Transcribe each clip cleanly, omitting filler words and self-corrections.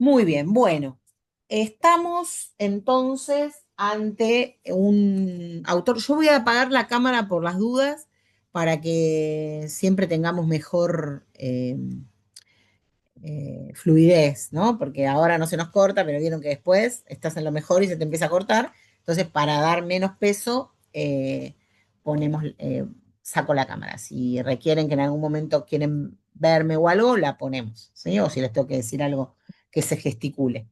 Muy bien, bueno, estamos entonces ante un autor. Yo voy a apagar la cámara por las dudas para que siempre tengamos mejor fluidez, ¿no? Porque ahora no se nos corta, pero vieron que después estás en lo mejor y se te empieza a cortar. Entonces, para dar menos peso, saco la cámara. Si requieren que en algún momento quieren verme o algo, la ponemos, ¿sí? O si les tengo que decir algo que se gesticule.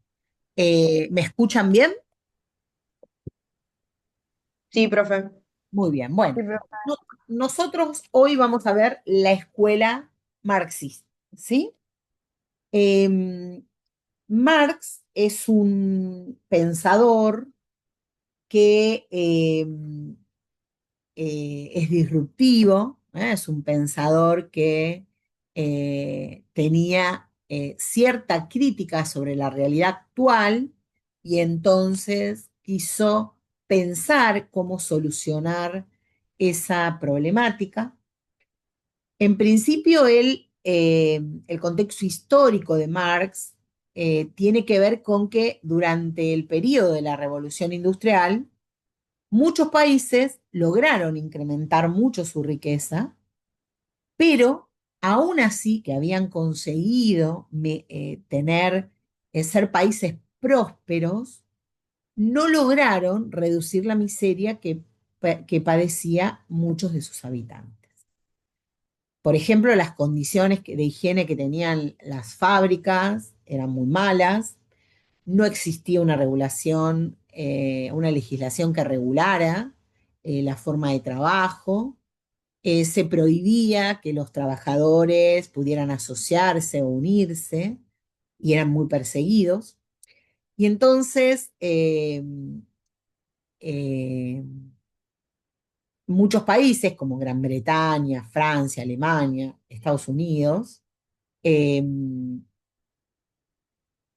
¿Me escuchan bien? Sí, profe. Muy bien. Sí, Bueno, profe. no- nosotros hoy vamos a ver la escuela marxista, ¿sí? Em, Marx es un pensador que es disruptivo, ¿eh? Es un pensador que tenía cierta crítica sobre la realidad actual y entonces quiso pensar cómo solucionar esa problemática. En principio, el contexto histórico de Marx tiene que ver con que durante el periodo de la Revolución Industrial, muchos países lograron incrementar mucho su riqueza, pero aún así que habían conseguido ser países prósperos, no lograron reducir la miseria que padecía muchos de sus habitantes. Por ejemplo, las condiciones de higiene que tenían las fábricas eran muy malas, no existía una regulación, una legislación que regulara la forma de trabajo, se prohibía que los trabajadores pudieran asociarse o unirse y eran muy perseguidos. Y entonces eh, muchos países como Gran Bretaña, Francia, Alemania, Estados Unidos, eh,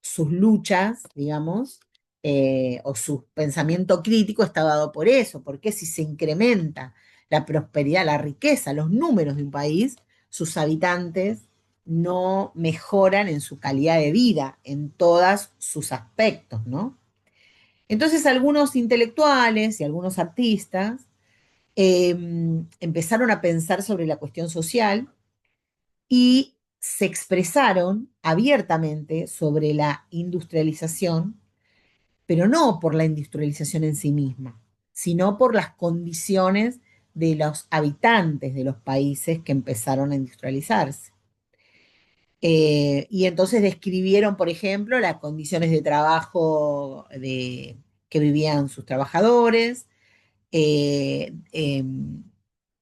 sus luchas, digamos, o su pensamiento crítico está dado por eso, porque si se incrementa la prosperidad, la riqueza, los números de un país, sus habitantes no mejoran en su calidad de vida, en todos sus aspectos, ¿no? Entonces algunos intelectuales y algunos artistas eh, empezaron a pensar sobre la cuestión social y se expresaron abiertamente sobre la industrialización, pero no por la industrialización en sí misma, sino por las condiciones de los habitantes de los países que empezaron a industrializarse. Y entonces describieron, por ejemplo, las condiciones de trabajo que vivían sus trabajadores,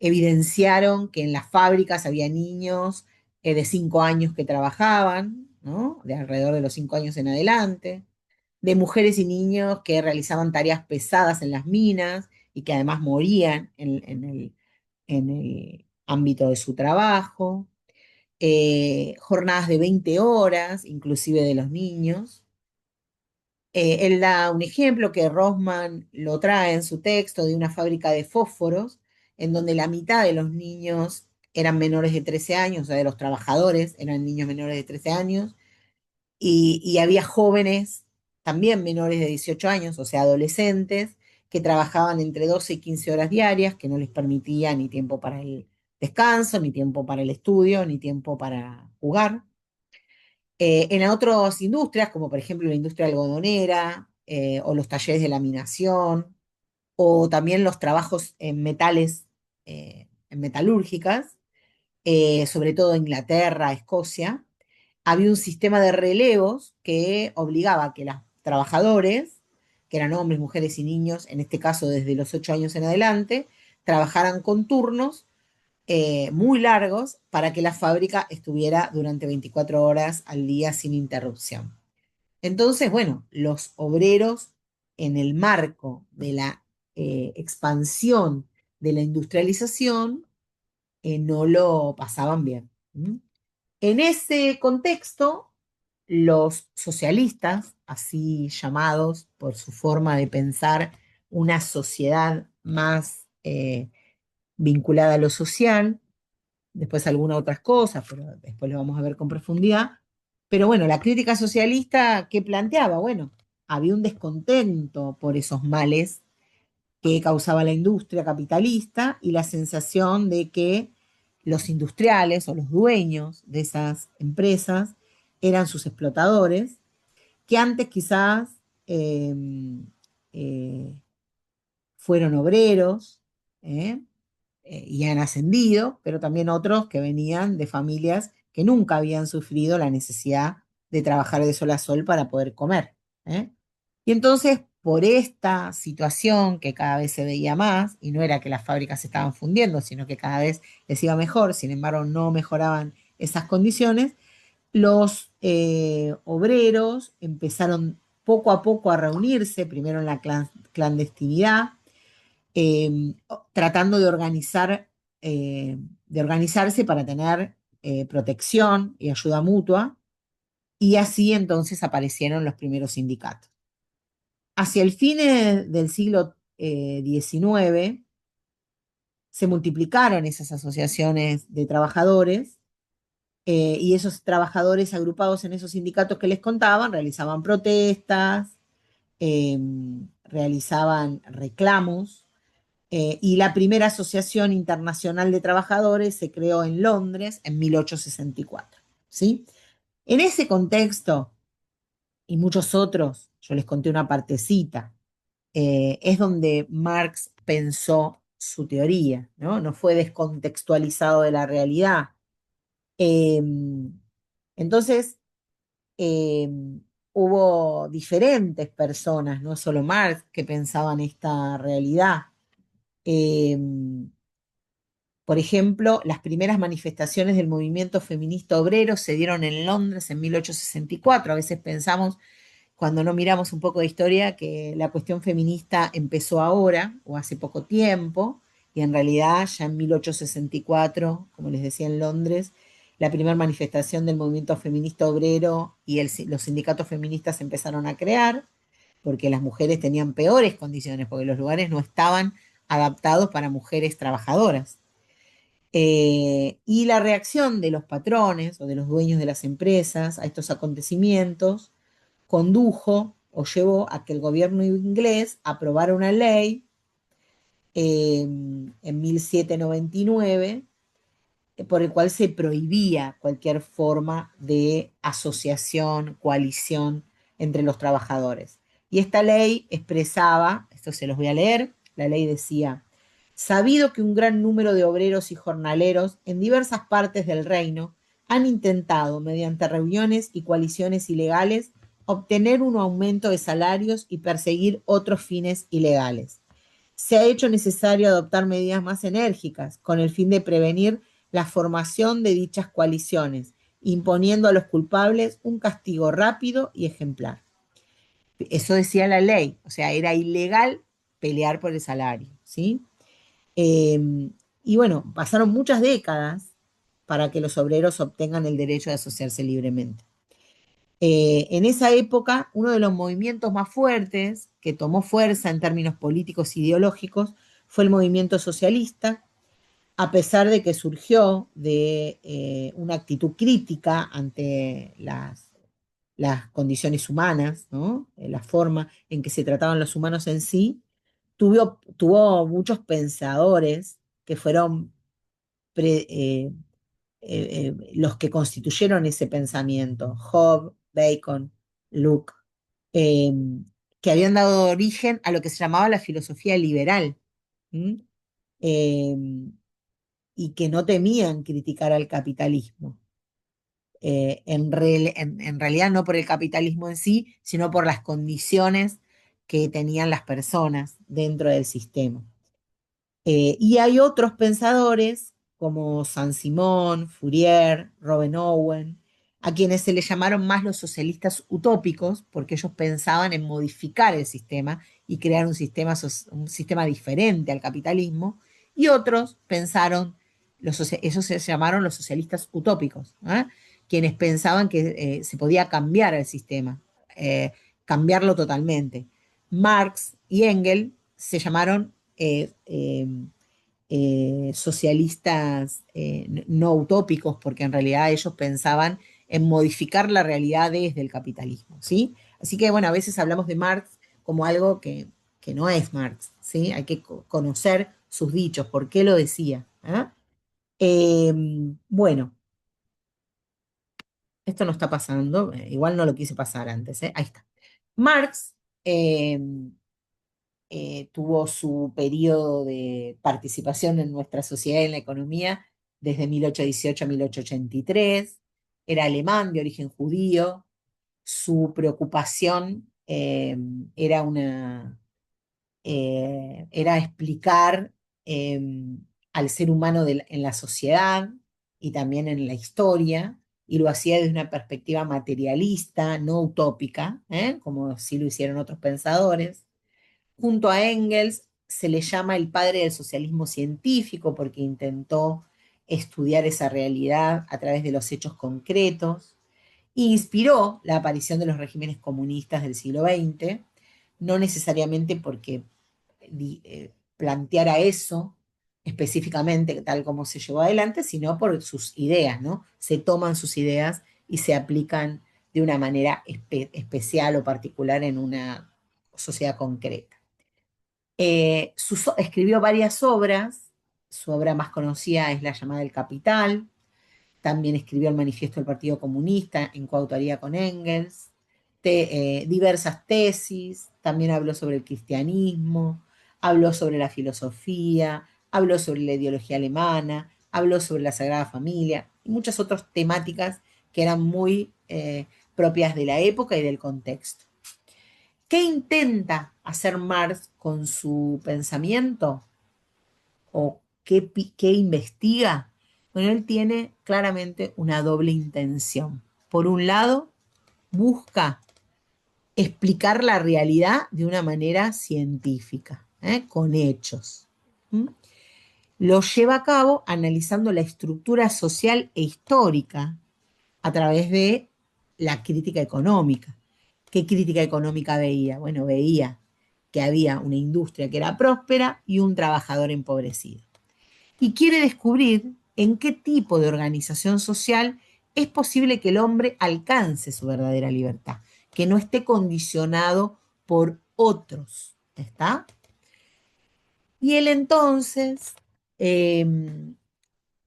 evidenciaron que en las fábricas había niños de 5 años que trabajaban, ¿no? De alrededor de los 5 años en adelante, de mujeres y niños que realizaban tareas pesadas en las minas y que además morían en el ámbito de su trabajo, jornadas de 20 horas, inclusive de los niños. Él da un ejemplo que Rossmann lo trae en su texto de una fábrica de fósforos, en donde la mitad de los niños eran menores de 13 años, o sea, de los trabajadores eran niños menores de 13 años, y había jóvenes también menores de 18 años, o sea, adolescentes, que trabajaban entre 12 y 15 horas diarias, que no les permitía ni tiempo para el descanso, ni tiempo para el estudio, ni tiempo para jugar. En otras industrias, como por ejemplo la industria algodonera, o los talleres de laminación, o también los trabajos en metales, en metalúrgicas, sobre todo en Inglaterra, Escocia, había un sistema de relevos que obligaba a que los trabajadores, que eran hombres, mujeres y niños, en este caso desde los 8 años en adelante, trabajaran con turnos muy largos para que la fábrica estuviera durante 24 horas al día sin interrupción. Entonces, bueno, los obreros en el marco de la expansión de la industrialización no lo pasaban bien. ¿Mm? En ese contexto, los socialistas, así llamados por su forma de pensar una sociedad más vinculada a lo social, después algunas otras cosas, pero después lo vamos a ver con profundidad, Pero bueno, la crítica socialista, ¿qué planteaba? Bueno, había un descontento por esos males que causaba la industria capitalista y la sensación de que los industriales o los dueños de esas empresas eran sus explotadores, que antes quizás eh, eh, fueron obreros, ¿eh? Y han ascendido, pero también otros que venían de familias que nunca habían sufrido la necesidad de trabajar de sol a sol para poder comer. ¿Eh? Y entonces, por esta situación que cada vez se veía más, y no era que las fábricas se estaban fundiendo, sino que cada vez les iba mejor, sin embargo, no mejoraban esas condiciones, los obreros empezaron poco a poco a reunirse, primero en la clandestinidad, eh, tratando de organizarse para tener protección y ayuda mutua, y así entonces aparecieron los primeros sindicatos. Hacia el fin del siglo XIX se multiplicaron esas asociaciones de trabajadores y esos trabajadores agrupados en esos sindicatos que les contaban realizaban protestas, eh, realizaban reclamos. Y la primera Asociación Internacional de Trabajadores se creó en Londres en 1864. ¿Sí? En ese contexto y muchos otros, yo les conté una partecita, es donde Marx pensó su teoría, ¿no? No fue descontextualizado de la realidad. Eh, entonces, eh, hubo diferentes personas, no solo Marx, que pensaban esta realidad. Eh, Por ejemplo, las primeras manifestaciones del movimiento feminista obrero se dieron en Londres en 1864. A veces pensamos, cuando no miramos un poco de historia, que la cuestión feminista empezó ahora o hace poco tiempo, y en realidad ya en 1864, como les decía en Londres, la primera manifestación del movimiento feminista obrero y los sindicatos feministas se empezaron a crear, porque las mujeres tenían peores condiciones, porque los lugares no estaban adaptados para mujeres trabajadoras. Y la reacción de los patrones o de los dueños de las empresas a estos acontecimientos condujo o llevó a que el gobierno inglés aprobara una ley en 1799 por el cual se prohibía cualquier forma de asociación, coalición entre los trabajadores. Y esta ley expresaba, esto se los voy a leer, la ley decía: sabido que un gran número de obreros y jornaleros en diversas partes del reino han intentado, mediante reuniones y coaliciones ilegales, obtener un aumento de salarios y perseguir otros fines ilegales, se ha hecho necesario adoptar medidas más enérgicas con el fin de prevenir la formación de dichas coaliciones, imponiendo a los culpables un castigo rápido y ejemplar. Eso decía la ley, o sea, era ilegal pelear por el salario, ¿sí? Eh, y bueno, pasaron muchas décadas para que los obreros obtengan el derecho de asociarse libremente. En esa época, uno de los movimientos más fuertes que tomó fuerza en términos políticos e ideológicos fue el movimiento socialista, a pesar de que surgió de una actitud crítica ante las condiciones humanas, ¿no? La forma en que se trataban los humanos en sí, tuvo muchos pensadores que fueron los que constituyeron ese pensamiento, Hobbes, Bacon, Locke, eh, que habían dado origen a lo que se llamaba la filosofía liberal, ¿m? Eh, y que no temían criticar al capitalismo. En realidad no por el capitalismo en sí, sino por las condiciones que tenían las personas dentro del sistema. Y hay otros pensadores como Saint-Simon, Fourier, Robin Owen, a quienes se les llamaron más los socialistas utópicos, porque ellos pensaban en modificar el sistema y crear un sistema diferente al capitalismo, y otros pensaron, esos se llamaron los socialistas utópicos, ¿eh? Quienes pensaban que se podía cambiar el sistema, eh, cambiarlo totalmente. Marx y Engels se llamaron socialistas no utópicos, porque en realidad ellos pensaban en modificar la realidad desde el capitalismo, ¿sí? Así que, bueno, a veces hablamos de Marx como algo que no es Marx, ¿sí? Hay que conocer sus dichos, por qué lo decía. ¿Ah? Eh, bueno, esto no está pasando, igual no lo quise pasar antes, ¿eh? Ahí está. Marx eh, tuvo su periodo de participación en nuestra sociedad y en la economía desde 1818 a 1883. Era alemán de origen judío. Su preocupación era explicar eh, al ser humano en la sociedad y también en la historia, y lo hacía desde una perspectiva materialista, no utópica, como sí lo hicieron otros pensadores. Junto a Engels se le llama el padre del socialismo científico porque intentó estudiar esa realidad a través de los hechos concretos. Inspiró la aparición de los regímenes comunistas del siglo XX, no necesariamente porque planteara eso específicamente tal como se llevó adelante, sino por sus ideas, ¿no? Se toman sus ideas y se aplican de una manera especial o particular en una sociedad concreta. Escribió varias obras, su obra más conocida es la llamada El Capital, también escribió el Manifiesto del Partido Comunista en coautoría con Engels, diversas tesis, también habló sobre el cristianismo, habló sobre la filosofía, habló sobre la ideología alemana, habló sobre la Sagrada Familia y muchas otras temáticas que eran muy propias de la época y del contexto. ¿Qué intenta hacer Marx con su pensamiento? ¿O qué investiga? Bueno, él tiene claramente una doble intención. Por un lado, busca explicar la realidad de una manera científica, con hechos. ¿Mm? Lo lleva a cabo analizando la estructura social e histórica a través de la crítica económica. ¿Qué crítica económica veía? Bueno, veía que había una industria que era próspera y un trabajador empobrecido. Y quiere descubrir en qué tipo de organización social es posible que el hombre alcance su verdadera libertad, que no esté condicionado por otros. ¿Está? Y él entonces eh,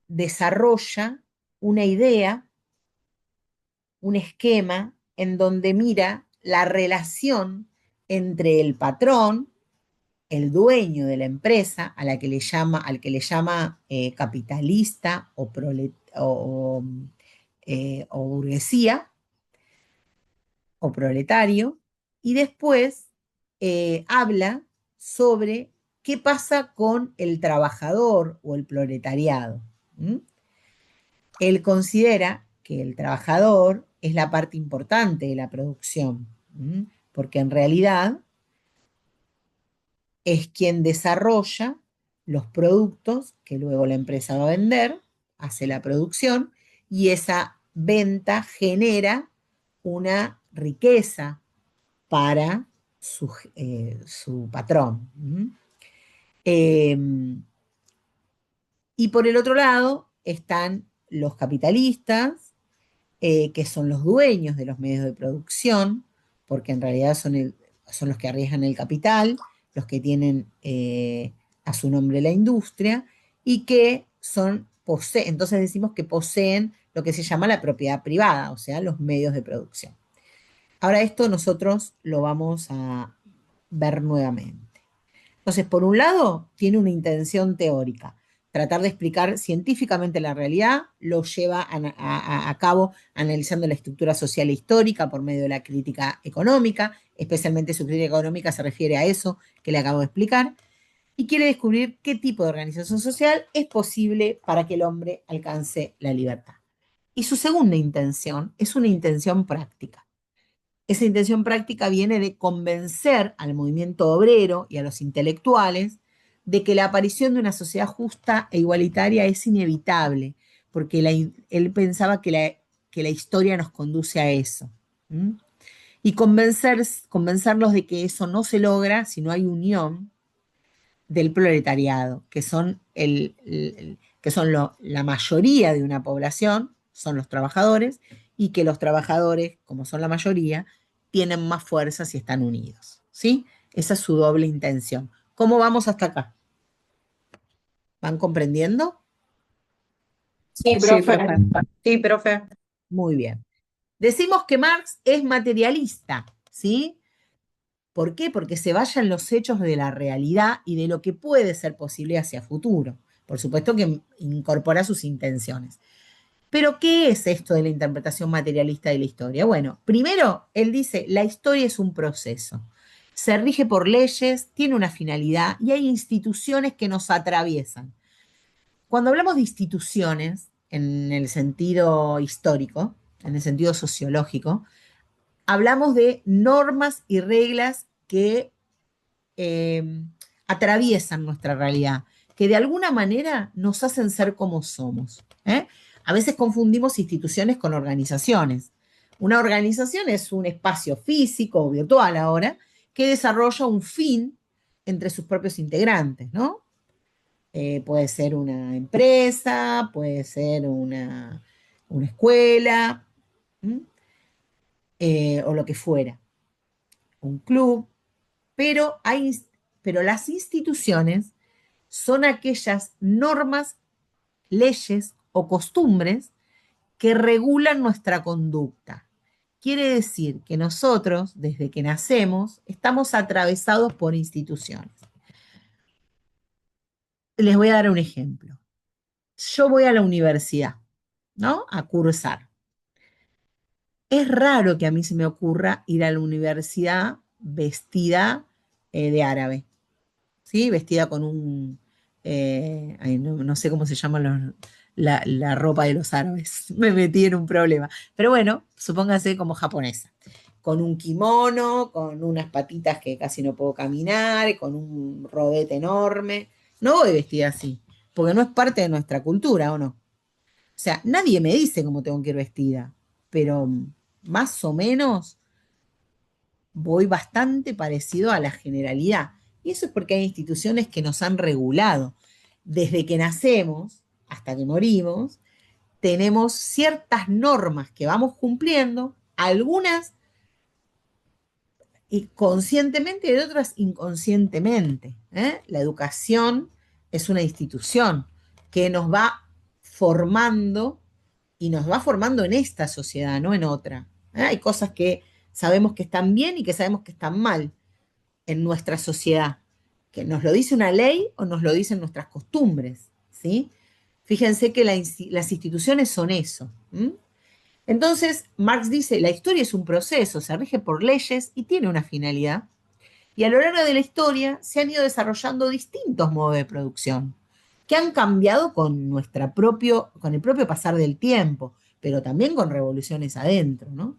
desarrolla una idea, un esquema en donde mira la relación entre el patrón, el dueño de la empresa, al que le llama capitalista o burguesía o proletario, y después habla sobre qué pasa con el trabajador o el proletariado. ¿Mm? Él considera que el trabajador es la parte importante de la producción, porque en realidad es quien desarrolla los productos que luego la empresa va a vender, hace la producción y esa venta genera una riqueza para su patrón. Eh, y por el otro lado están los capitalistas, que son los dueños de los medios de producción, porque en realidad son los que arriesgan el capital, los que tienen a su nombre la industria, y que entonces decimos que poseen lo que se llama la propiedad privada, o sea, los medios de producción. Ahora esto nosotros lo vamos a ver nuevamente. Entonces, por un lado, tiene una intención teórica, tratar de explicar científicamente la realidad, lo lleva a cabo analizando la estructura social e histórica por medio de la crítica económica, especialmente su crítica económica se refiere a eso que le acabo de explicar, y quiere descubrir qué tipo de organización social es posible para que el hombre alcance la libertad. Y su segunda intención es una intención práctica. Esa intención práctica viene de convencer al movimiento obrero y a los intelectuales de que la aparición de una sociedad justa e igualitaria es inevitable, porque él pensaba que la historia nos conduce a eso. ¿Mm? Y convencerlos de que eso no se logra si no hay unión del proletariado, que son, la mayoría de una población, son los trabajadores, y que los trabajadores, como son la mayoría, tienen más fuerza si están unidos, ¿sí? Esa es su doble intención. ¿Cómo vamos hasta acá? ¿Van comprendiendo? Sí, Sí, profe. profe. Sí, profe. Muy bien. Decimos que Marx es materialista, ¿sí? ¿Por qué? Porque se vayan los hechos de la realidad y de lo que puede ser posible hacia futuro. Por supuesto que incorpora sus intenciones. Pero, ¿qué es esto de la interpretación materialista de la historia? Bueno, primero, él dice, la historia es un proceso. Se rige por leyes, tiene una finalidad y hay instituciones que nos atraviesan. Cuando hablamos de instituciones, en el sentido histórico, en el sentido sociológico, hablamos de normas y reglas que eh, atraviesan nuestra realidad, que de alguna manera nos hacen ser como somos. ¿Eh? A veces confundimos instituciones con organizaciones. Una organización es un espacio físico o virtual ahora que desarrolla un fin entre sus propios integrantes, ¿no? Puede ser una empresa, puede ser una escuela, o lo que fuera, un club, pero, pero las instituciones son aquellas normas, leyes o costumbres que regulan nuestra conducta. Quiere decir que nosotros, desde que nacemos, estamos atravesados por instituciones. Les voy a dar un ejemplo. Yo voy a la universidad, ¿no? A cursar. Es raro que a mí se me ocurra ir a la universidad vestida de árabe. ¿Sí? Vestida con un, ay, no sé cómo se llama la ropa de los árabes, me metí en un problema. Pero bueno, supóngase como japonesa, con un kimono, con unas patitas que casi no puedo caminar, con un rodete enorme. No voy vestida así, porque no es parte de nuestra cultura, ¿o no? O sea, nadie me dice cómo tengo que ir vestida, pero más o menos voy bastante parecido a la generalidad. Y eso es porque hay instituciones que nos han regulado. Desde que nacemos hasta que morimos, tenemos ciertas normas que vamos cumpliendo, algunas conscientemente y otras inconscientemente. ¿Eh? La educación es una institución que nos va formando y nos va formando en esta sociedad, no en otra. ¿Eh? Hay cosas que sabemos que están bien y que sabemos que están mal en nuestra sociedad, que nos lo dice una ley o nos lo dicen nuestras costumbres, ¿sí? Fíjense que las instituciones son eso. ¿M? Entonces, Marx dice, la historia es un proceso, se rige por leyes y tiene una finalidad. Y a lo largo de la historia se han ido desarrollando distintos modos de producción que han cambiado con el propio pasar del tiempo, pero también con revoluciones adentro, ¿no?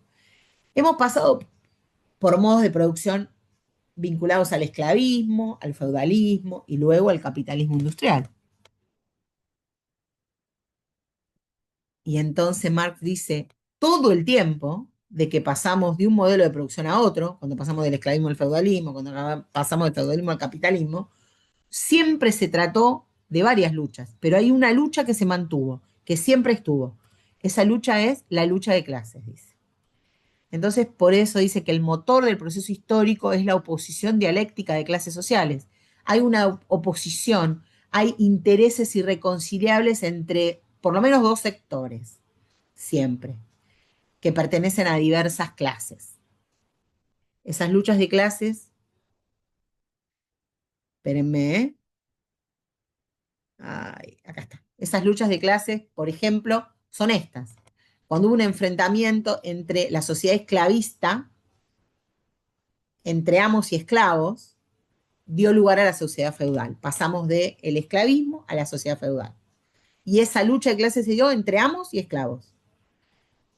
Hemos pasado por modos de producción vinculados al esclavismo, al feudalismo y luego al capitalismo industrial. Y entonces Marx dice, todo el tiempo de que pasamos de un modelo de producción a otro, cuando pasamos del esclavismo al feudalismo, cuando pasamos del feudalismo al capitalismo, siempre se trató de varias luchas, pero hay una lucha que se mantuvo, que siempre estuvo. Esa lucha es la lucha de clases, dice. Entonces, por eso dice que el motor del proceso histórico es la oposición dialéctica de clases sociales. Hay una oposición, hay intereses irreconciliables entre por lo menos dos sectores, siempre, que pertenecen a diversas clases. Esas luchas de clases, espérenme, ¿eh? Ay, acá está. Esas luchas de clases, por ejemplo, son estas. Cuando hubo un enfrentamiento entre la sociedad esclavista, entre amos y esclavos, dio lugar a la sociedad feudal. Pasamos del esclavismo a la sociedad feudal. Y esa lucha de clases se dio entre amos y esclavos.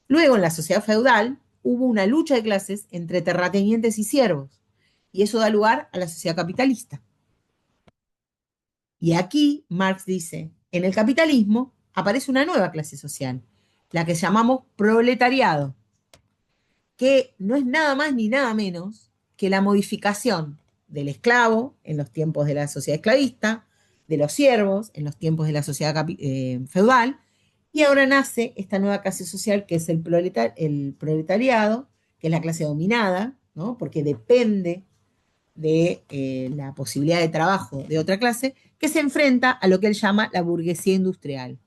Luego, en la sociedad feudal, hubo una lucha de clases entre terratenientes y siervos. Y eso da lugar a la sociedad capitalista. Y aquí Marx dice, en el capitalismo aparece una nueva clase social, la que llamamos proletariado, que no es nada más ni nada menos que la modificación del esclavo en los tiempos de la sociedad esclavista, de los siervos en los tiempos de la sociedad feudal, Y ahora nace esta nueva clase social que es el proletariado, que es la clase dominada, ¿no? Porque depende de la posibilidad de trabajo de otra clase, que se enfrenta a lo que él llama la burguesía industrial.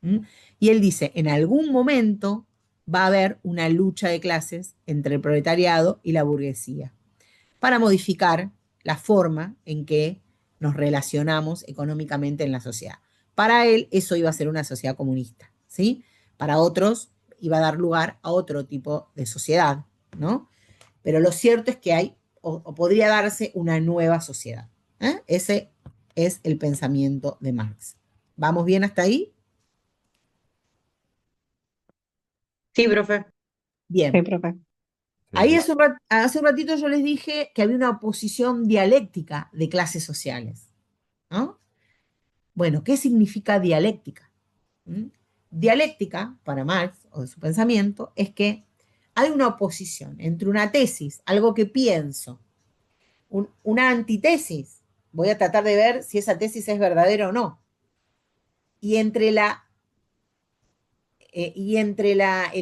¿Mm? Y él dice, en algún momento va a haber una lucha de clases entre el proletariado y la burguesía para modificar la forma en que nos relacionamos económicamente en la sociedad. Para él eso iba a ser una sociedad comunista, ¿sí? Para otros iba a dar lugar a otro tipo de sociedad, ¿no? Pero lo cierto es que hay o podría darse una nueva sociedad. ¿Eh? Ese es el pensamiento de Marx. ¿Vamos bien hasta ahí? Sí, profe. Sí, Bien. profe. Ahí Sí. hace un ratito yo les dije que había una oposición dialéctica de clases sociales, ¿no? Bueno, ¿qué significa dialéctica? ¿Mm? Dialéctica, para Marx, o de su pensamiento, es que hay una oposición entre una tesis, algo que pienso, una antitesis, voy a tratar de ver si esa tesis es verdadera o no, y el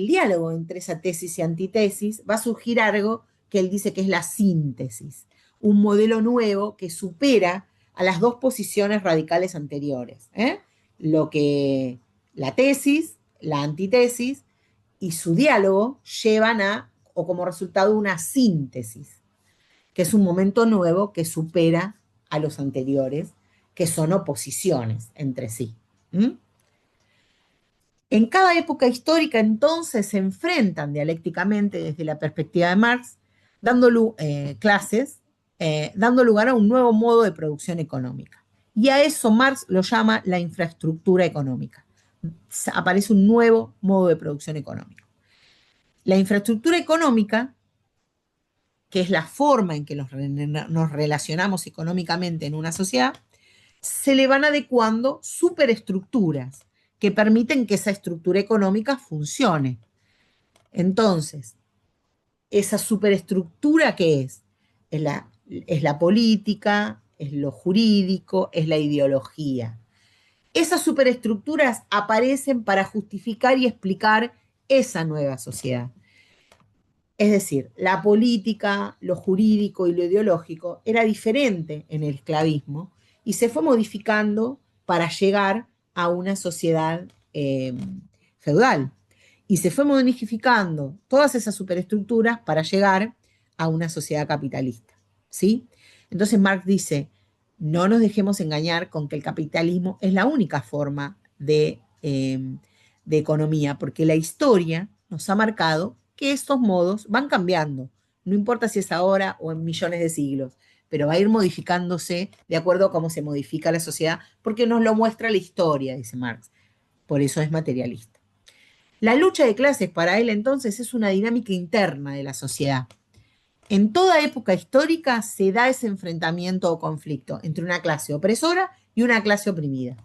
diálogo entre esa tesis y antitesis va a surgir algo que él dice que es la síntesis, un modelo nuevo que supera a las dos posiciones radicales anteriores. ¿Eh? Lo que la tesis, la antitesis y su diálogo llevan a, o como resultado, una síntesis, que es un momento nuevo que supera a los anteriores, que son oposiciones entre sí. ¿Mm? En cada época histórica, entonces, se enfrentan dialécticamente desde la perspectiva de Marx, dando clases, dando lugar a un nuevo modo de producción económica. Y a eso Marx lo llama la infraestructura económica. Aparece un nuevo modo de producción económica. La infraestructura económica, que es la forma en que nos relacionamos económicamente en una sociedad, se le van adecuando superestructuras que permiten que esa estructura económica funcione. Entonces, esa superestructura, ¿qué es? Es la política, es lo jurídico, es la ideología. Esas superestructuras aparecen para justificar y explicar esa nueva sociedad. Es decir, la política, lo jurídico y lo ideológico era diferente en el esclavismo y se fue modificando para llegar a una sociedad feudal. Y se fue modificando todas esas superestructuras para llegar a una sociedad capitalista. ¿Sí? Entonces Marx dice, no nos dejemos engañar con que el capitalismo es la única forma de economía, porque la historia nos ha marcado que estos modos van cambiando, no importa si es ahora o en millones de siglos, pero va a ir modificándose de acuerdo a cómo se modifica la sociedad, porque nos lo muestra la historia, dice Marx. Por eso es materialista. La lucha de clases para él entonces es una dinámica interna de la sociedad. En toda época histórica se da ese enfrentamiento o conflicto entre una clase opresora y una clase oprimida.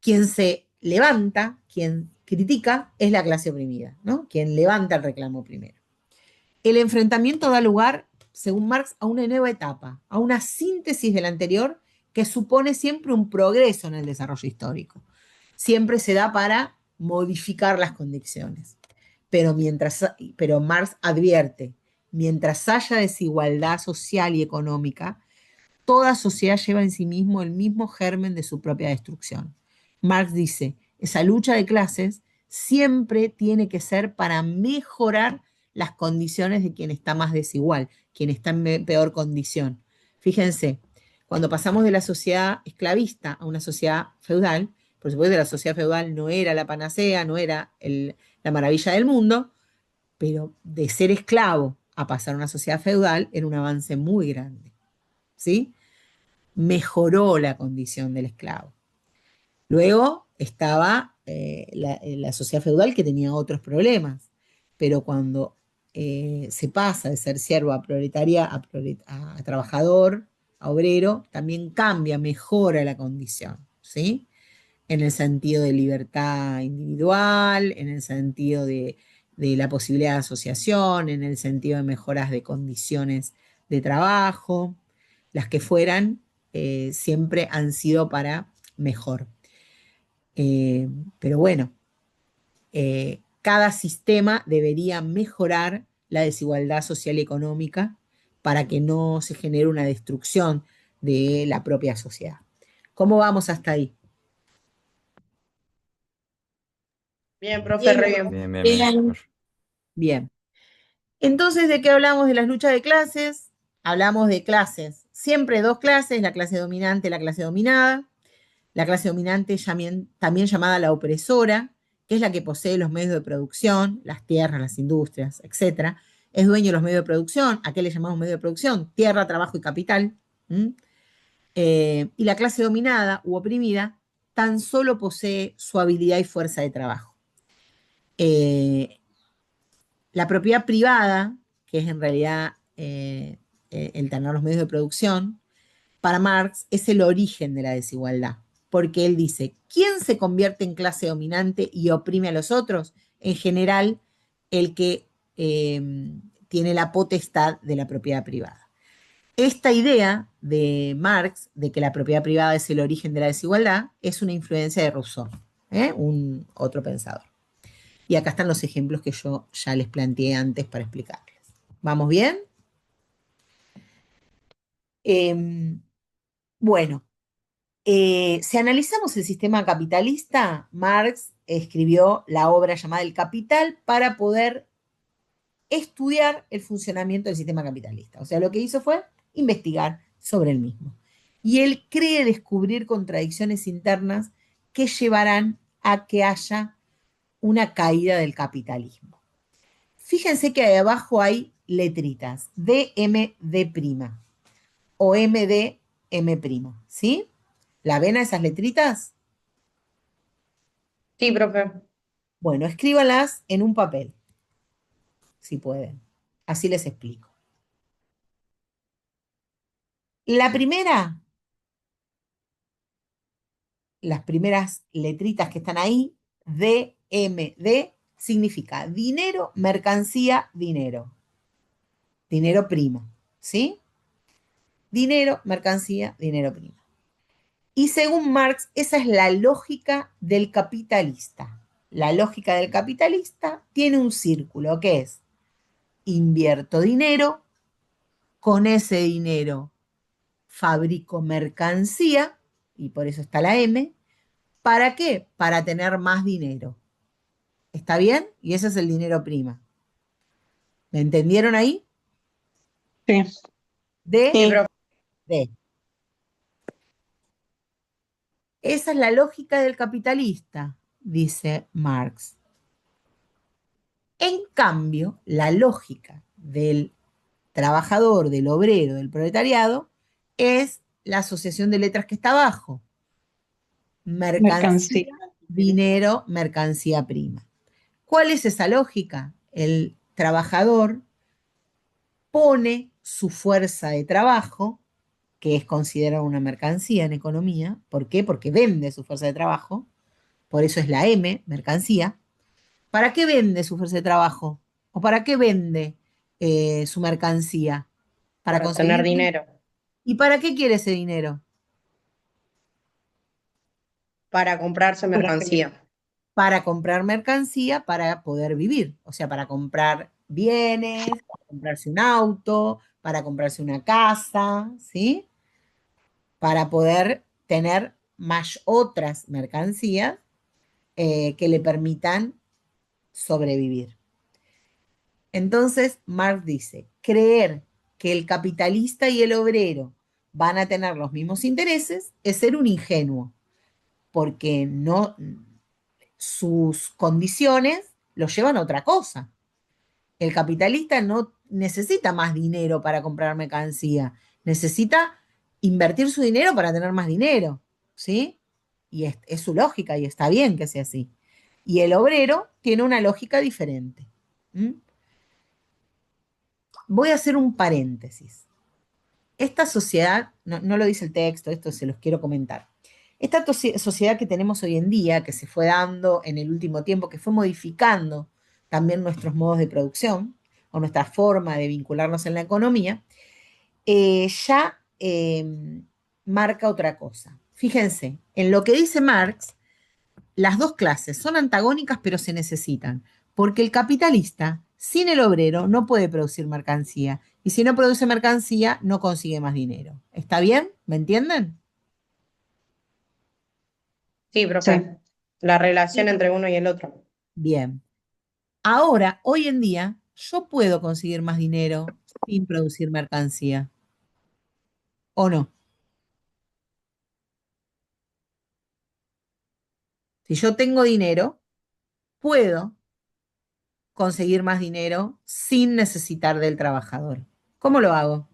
Quien se levanta, quien critica, es la clase oprimida, ¿no? Quien levanta el reclamo primero. El enfrentamiento da lugar, según Marx, a una nueva etapa, a una síntesis del anterior que supone siempre un progreso en el desarrollo histórico. Siempre se da para modificar las condiciones. Pero Marx advierte, mientras haya desigualdad social y económica, toda sociedad lleva en sí mismo el mismo germen de su propia destrucción. Marx dice, esa lucha de clases siempre tiene que ser para mejorar las condiciones de quien está más desigual, quien está en peor condición. Fíjense, cuando pasamos de la sociedad esclavista a una sociedad feudal, por supuesto la sociedad feudal no era la panacea, no era la maravilla del mundo, pero de ser esclavo a pasar a una sociedad feudal era un avance muy grande. ¿Sí? Mejoró la condición del esclavo. Luego estaba la sociedad feudal que tenía otros problemas, pero cuando se pasa de ser siervo a proletaria, a trabajador, a obrero, también cambia, mejora la condición, ¿sí? En el sentido de libertad individual, en el sentido de la posibilidad de asociación, en el sentido de mejoras de condiciones de trabajo, las que fueran, siempre han sido para mejor. Eh, pero bueno, cada sistema debería mejorar la desigualdad social y económica para que no se genere una destrucción de la propia sociedad. ¿Cómo vamos hasta ahí? Bien, profe, Bien, re bien. Bien, bien, bien, bien. súper. Bien. Entonces, ¿de qué hablamos de las luchas de clases? Hablamos de clases. Siempre dos clases, la clase dominante y la clase dominada. La clase dominante también llamada la opresora, que es la que posee los medios de producción, las tierras, las industrias, etcétera. Es dueño de los medios de producción. ¿A qué le llamamos medios de producción? Tierra, trabajo y capital. ¿Mm? Y la clase dominada u oprimida tan solo posee su habilidad y fuerza de trabajo. Eh, la propiedad privada, que es en realidad el tener los medios de producción, para Marx es el origen de la desigualdad, porque él dice, ¿quién se convierte en clase dominante y oprime a los otros? En general, el que tiene la potestad de la propiedad privada. Esta idea de Marx de que la propiedad privada es el origen de la desigualdad es una influencia de Rousseau, un otro pensador. Y acá están los ejemplos que yo ya les planteé antes para explicarles. ¿Vamos bien? Eh, bueno, si analizamos el sistema capitalista, Marx escribió la obra llamada El Capital para poder estudiar el funcionamiento del sistema capitalista. O sea, lo que hizo fue investigar sobre el mismo. Y él cree descubrir contradicciones internas que llevarán a que haya una caída del capitalismo. Fíjense que ahí abajo hay letritas, DMD' o MDM', ¿sí? ¿La ven a esas letritas? Sí, profe. Bueno, escríbalas en un papel, si pueden. Así les explico. La primera, las primeras letritas que están ahí, DMD, significa dinero, mercancía, dinero. Dinero primo, ¿sí? Dinero, mercancía, dinero primo. Y según Marx, esa es la lógica del capitalista. La lógica del capitalista tiene un círculo que es invierto dinero, con ese dinero fabrico mercancía, y por eso está la M. ¿Para qué? Para tener más dinero. ¿Está bien? Y ese es el dinero prima. ¿Me entendieron ahí? Sí. D, Sí, profe. D. Esa es la lógica del capitalista, dice Marx. En cambio, la lógica del trabajador, del obrero, del proletariado, es la asociación de letras que está abajo. Mercancía, Mercancía. dinero, mercancía prima. ¿Cuál es esa lógica? El trabajador pone su fuerza de trabajo, que es considerada una mercancía en economía. ¿Por qué? Porque vende su fuerza de trabajo. Por eso es la M, mercancía. ¿Para qué vende su fuerza de trabajo? ¿O para qué vende su mercancía? Para Para tener conseguir dinero. dinero. ¿Y para qué quiere ese dinero? Para comprarse mercancía. Para comprar mercancía para poder vivir, o sea, para comprar bienes, para comprarse un auto, para comprarse una casa, ¿sí? Para poder tener más otras mercancías que le permitan sobrevivir. Entonces, Marx dice, creer que el capitalista y el obrero van a tener los mismos intereses es ser un ingenuo, porque no, sus condiciones los llevan a otra cosa. El capitalista no necesita más dinero para comprar mercancía, necesita invertir su dinero para tener más dinero, ¿sí? Y es su lógica y está bien que sea así. Y el obrero tiene una lógica diferente. ¿Mm? Voy a hacer un paréntesis. Esta sociedad, no lo dice el texto, esto se los quiero comentar. Esta sociedad que tenemos hoy en día, que se fue dando en el último tiempo, que fue modificando también nuestros modos de producción o nuestra forma de vincularnos en la economía, ya marca otra cosa. Fíjense, en lo que dice Marx, las dos clases son antagónicas, pero se necesitan, porque el capitalista, sin el obrero, no puede producir mercancía, y si no produce mercancía, no consigue más dinero. ¿Está bien? ¿Me entienden? Sí, profe. La relación entre uno y el otro. Bien. Ahora, hoy en día, yo puedo conseguir más dinero sin producir mercancía, ¿o no? Si yo tengo dinero, puedo conseguir más dinero sin necesitar del trabajador. ¿Cómo lo hago?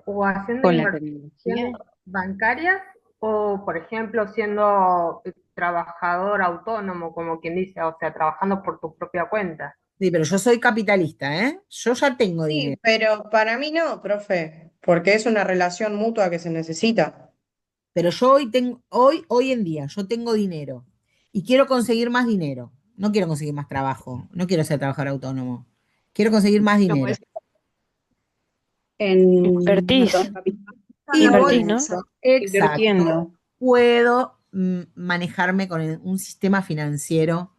O haciendo Con la tecnología. inversiones bancarias o, por ejemplo, siendo trabajador autónomo, como quien dice, o sea, trabajando por tu propia cuenta. Sí, pero yo soy capitalista, ¿eh? Yo ya tengo dinero. Sí, pero para mí no, profe, porque es una relación mutua que se necesita. Pero yo hoy tengo, hoy en día, yo tengo dinero y quiero conseguir más dinero. No quiero conseguir más trabajo, no quiero ser trabajador autónomo. Quiero conseguir más Lo dinero. puedes en Invertís, mercado capital, Y la por invertís, ¿no? bolsa, eso, exacto, invirtiendo. puedo manejarme con un sistema financiero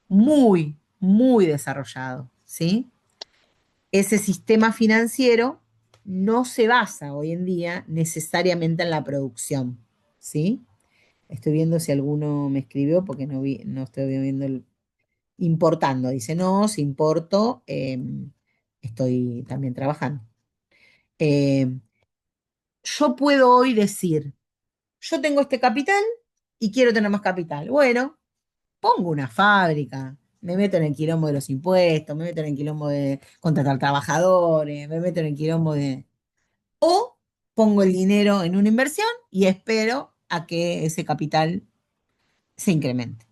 muy, muy desarrollado, ¿sí? Ese sistema financiero no se basa hoy en día necesariamente en la producción, ¿sí? Estoy viendo si alguno me escribió porque no vi, no estoy viendo el importando. Dice, no, si importo, estoy también trabajando. Eh, yo puedo hoy decir, yo tengo este capital y quiero tener más capital. Bueno, pongo una fábrica, me meto en el quilombo de los impuestos, me meto en el quilombo de contratar trabajadores, me meto en el quilombo de... O pongo el dinero en una inversión y espero a que ese capital se incremente.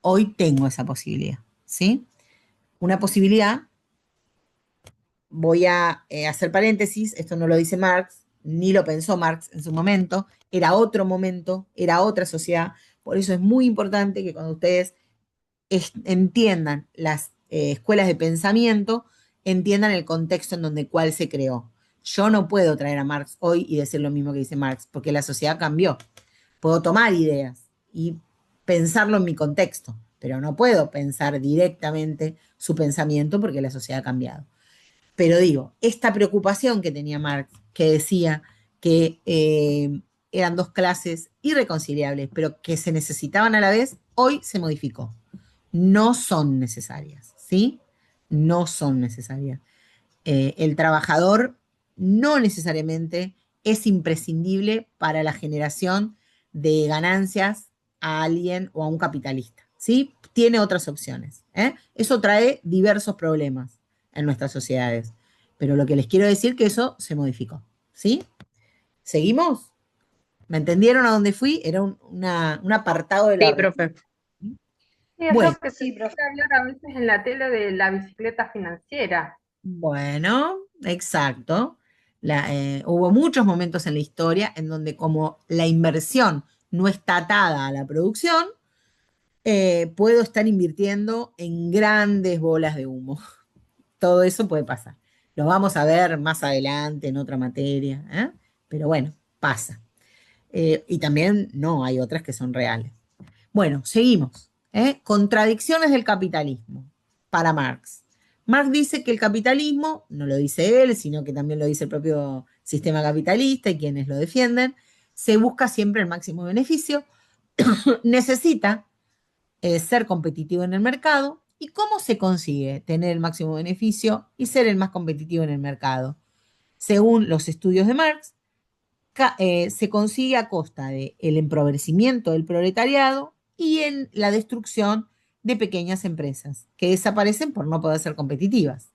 Hoy tengo esa posibilidad, ¿sí? Una posibilidad, voy a hacer paréntesis, esto no lo dice Marx, ni lo pensó Marx en su momento, era otra sociedad, por eso es muy importante que cuando ustedes entiendan las escuelas de pensamiento, entiendan el contexto en donde cuál se creó. Yo no puedo traer a Marx hoy y decir lo mismo que dice Marx, porque la sociedad cambió. Puedo tomar ideas y pensarlo en mi contexto, pero no puedo pensar directamente su pensamiento porque la sociedad ha cambiado. Pero digo, esta preocupación que tenía Marx, que decía que eran dos clases irreconciliables, pero que se necesitaban a la vez, hoy se modificó. No son necesarias, ¿sí? No son necesarias. El trabajador no necesariamente es imprescindible para la generación de ganancias a alguien o a un capitalista, ¿sí? Tiene otras opciones, ¿eh? Eso trae diversos problemas en nuestras sociedades, pero lo que les quiero decir es que eso se modificó, ¿sí? ¿Seguimos? ¿Me entendieron a dónde fui? Era un apartado de la Sí, red. profe. Sí, es Bueno, lo que se Sí, suele profe. hablar a veces en la tele de la bicicleta financiera. bueno, exacto. Hubo muchos momentos en la historia en donde como la inversión no está atada a la producción, puedo estar invirtiendo en grandes bolas de humo. Todo eso puede pasar. Lo vamos a ver más adelante en otra materia, ¿eh? Pero bueno, pasa. Y también no, hay otras que son reales. Bueno, seguimos. ¿Eh? Contradicciones del capitalismo para Marx. Marx dice que el capitalismo, no lo dice él, sino que también lo dice el propio sistema capitalista y quienes lo defienden, se busca siempre el máximo beneficio, necesita ser competitivo en el mercado. ¿Y cómo se consigue tener el máximo beneficio y ser el más competitivo en el mercado? Según los estudios de Marx, se consigue a costa del empobrecimiento del proletariado y en la destrucción de pequeñas empresas que desaparecen por no poder ser competitivas.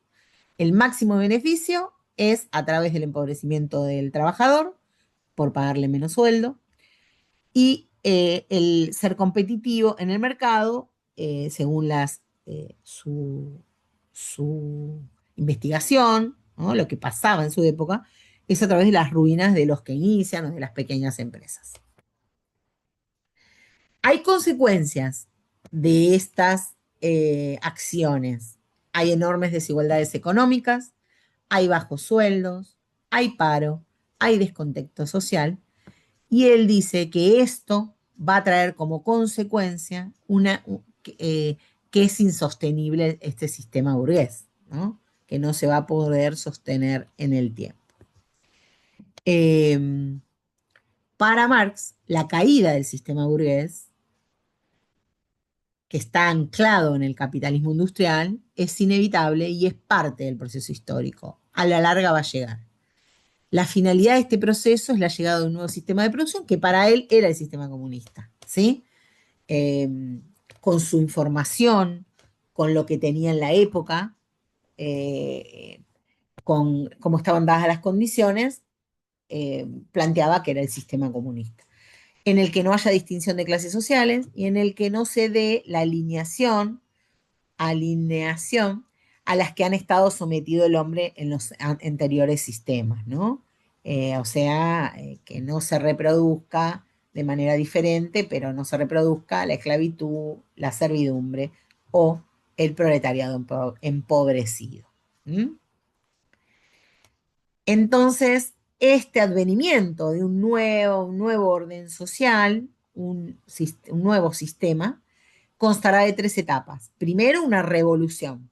El máximo beneficio es a través del empobrecimiento del trabajador por pagarle menos sueldo y el ser competitivo en el mercado, según su investigación, ¿no? Lo que pasaba en su época, es a través de las ruinas de los que inician o de las pequeñas empresas. Hay consecuencias de estas acciones. Hay enormes desigualdades económicas, hay bajos sueldos, hay paro, hay descontexto social Y él dice que esto va a traer como consecuencia que es insostenible este sistema burgués, ¿no? Que no se va a poder sostener en el tiempo. Eh, para Marx, la caída del sistema burgués, que está anclado en el capitalismo industrial, es inevitable y es parte del proceso histórico. A la larga va a llegar. La finalidad de este proceso es la llegada de un nuevo sistema de producción que para él era el sistema comunista, ¿sí? Eh, con su información, con lo que tenía en la época, eh, con cómo estaban dadas las condiciones, planteaba que era el sistema comunista, en el que no haya distinción de clases sociales y en el que no se dé la alineación a las que han estado sometido el hombre en los anteriores sistemas, ¿no? O sea, que no se reproduzca de manera diferente, pero no se reproduzca la esclavitud, la servidumbre o el proletariado empobrecido. ¿Mm? Entonces, este advenimiento de un nuevo orden social, un nuevo sistema, constará de tres etapas. Primero, una revolución,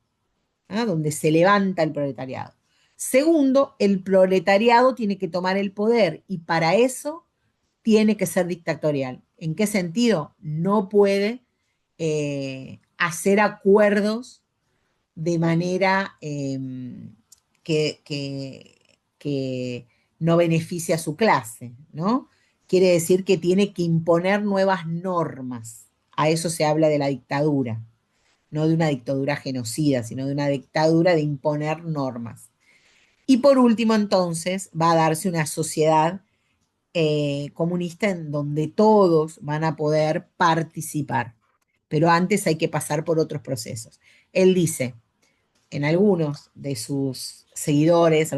¿ah? Donde se levanta el proletariado. Segundo, el proletariado tiene que tomar el poder y para eso tiene que ser dictatorial. ¿En qué sentido? No puede hacer acuerdos de manera que no beneficie a su clase, ¿no? Quiere decir que tiene que imponer nuevas normas. A eso se habla de la dictadura, no de una dictadura genocida, sino de una dictadura de imponer normas. Y por último, entonces, va a darse una sociedad comunista en donde todos van a poder participar. Pero antes hay que pasar por otros procesos. Él dice, en algunos de sus seguidores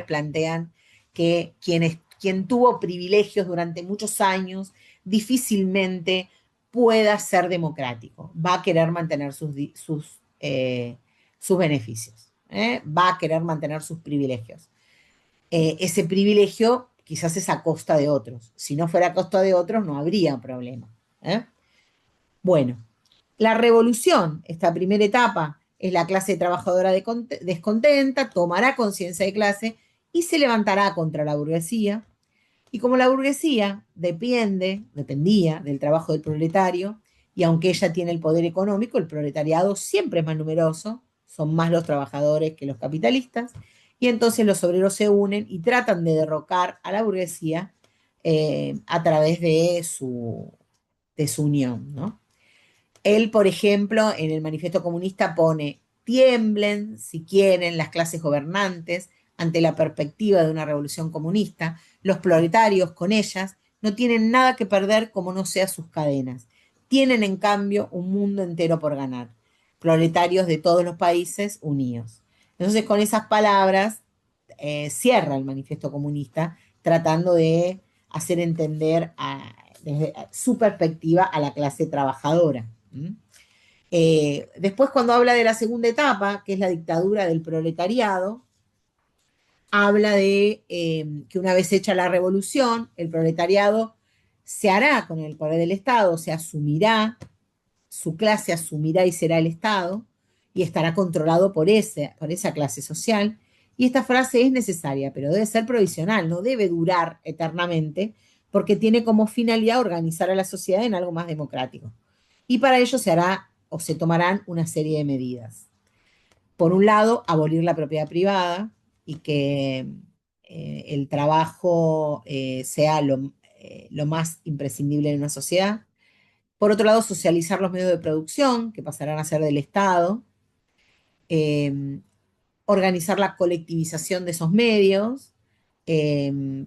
plantean que quien tuvo privilegios durante muchos años difícilmente pueda ser democrático, va a querer mantener sus beneficios, ¿eh? Va a querer mantener sus privilegios. Ese privilegio quizás es a costa de otros. Si no fuera a costa de otros, no habría problema. ¿Eh? Bueno, la revolución, esta primera etapa, es la clase trabajadora descontenta, tomará conciencia de clase y se levantará contra la burguesía. Y como la burguesía dependía del trabajo del proletario, y aunque ella tiene el poder económico, el proletariado siempre es más numeroso, son más los trabajadores que los capitalistas, y entonces los obreros se unen y tratan de derrocar a la burguesía a través de su unión, ¿no? Él, por ejemplo, en el Manifiesto Comunista pone, tiemblen, si quieren, las clases gobernantes ante la perspectiva de una revolución comunista. Los proletarios, con ellas, no tienen nada que perder como no sea sus cadenas. Tienen, en cambio, un mundo entero por ganar. Proletarios de todos los países unidos. Entonces, con esas palabras, cierra el Manifiesto Comunista, tratando de hacer entender desde su perspectiva a la clase trabajadora. ¿Mm? Después, cuando habla de la segunda etapa, que es la dictadura del proletariado, habla de que una vez hecha la revolución, el proletariado se hará con el poder del Estado, se asumirá, su clase asumirá y será el Estado, y estará controlado por esa clase social. Y esta frase es necesaria, pero debe ser provisional, no debe durar eternamente, porque tiene como finalidad organizar a la sociedad en algo más democrático. Y para ello se hará o se tomarán una serie de medidas. Por un lado, abolir la propiedad privada y que el trabajo sea lo más imprescindible en una sociedad. Por otro lado, socializar los medios de producción, que pasarán a ser del Estado. Eh, Organizar la colectivización de esos medios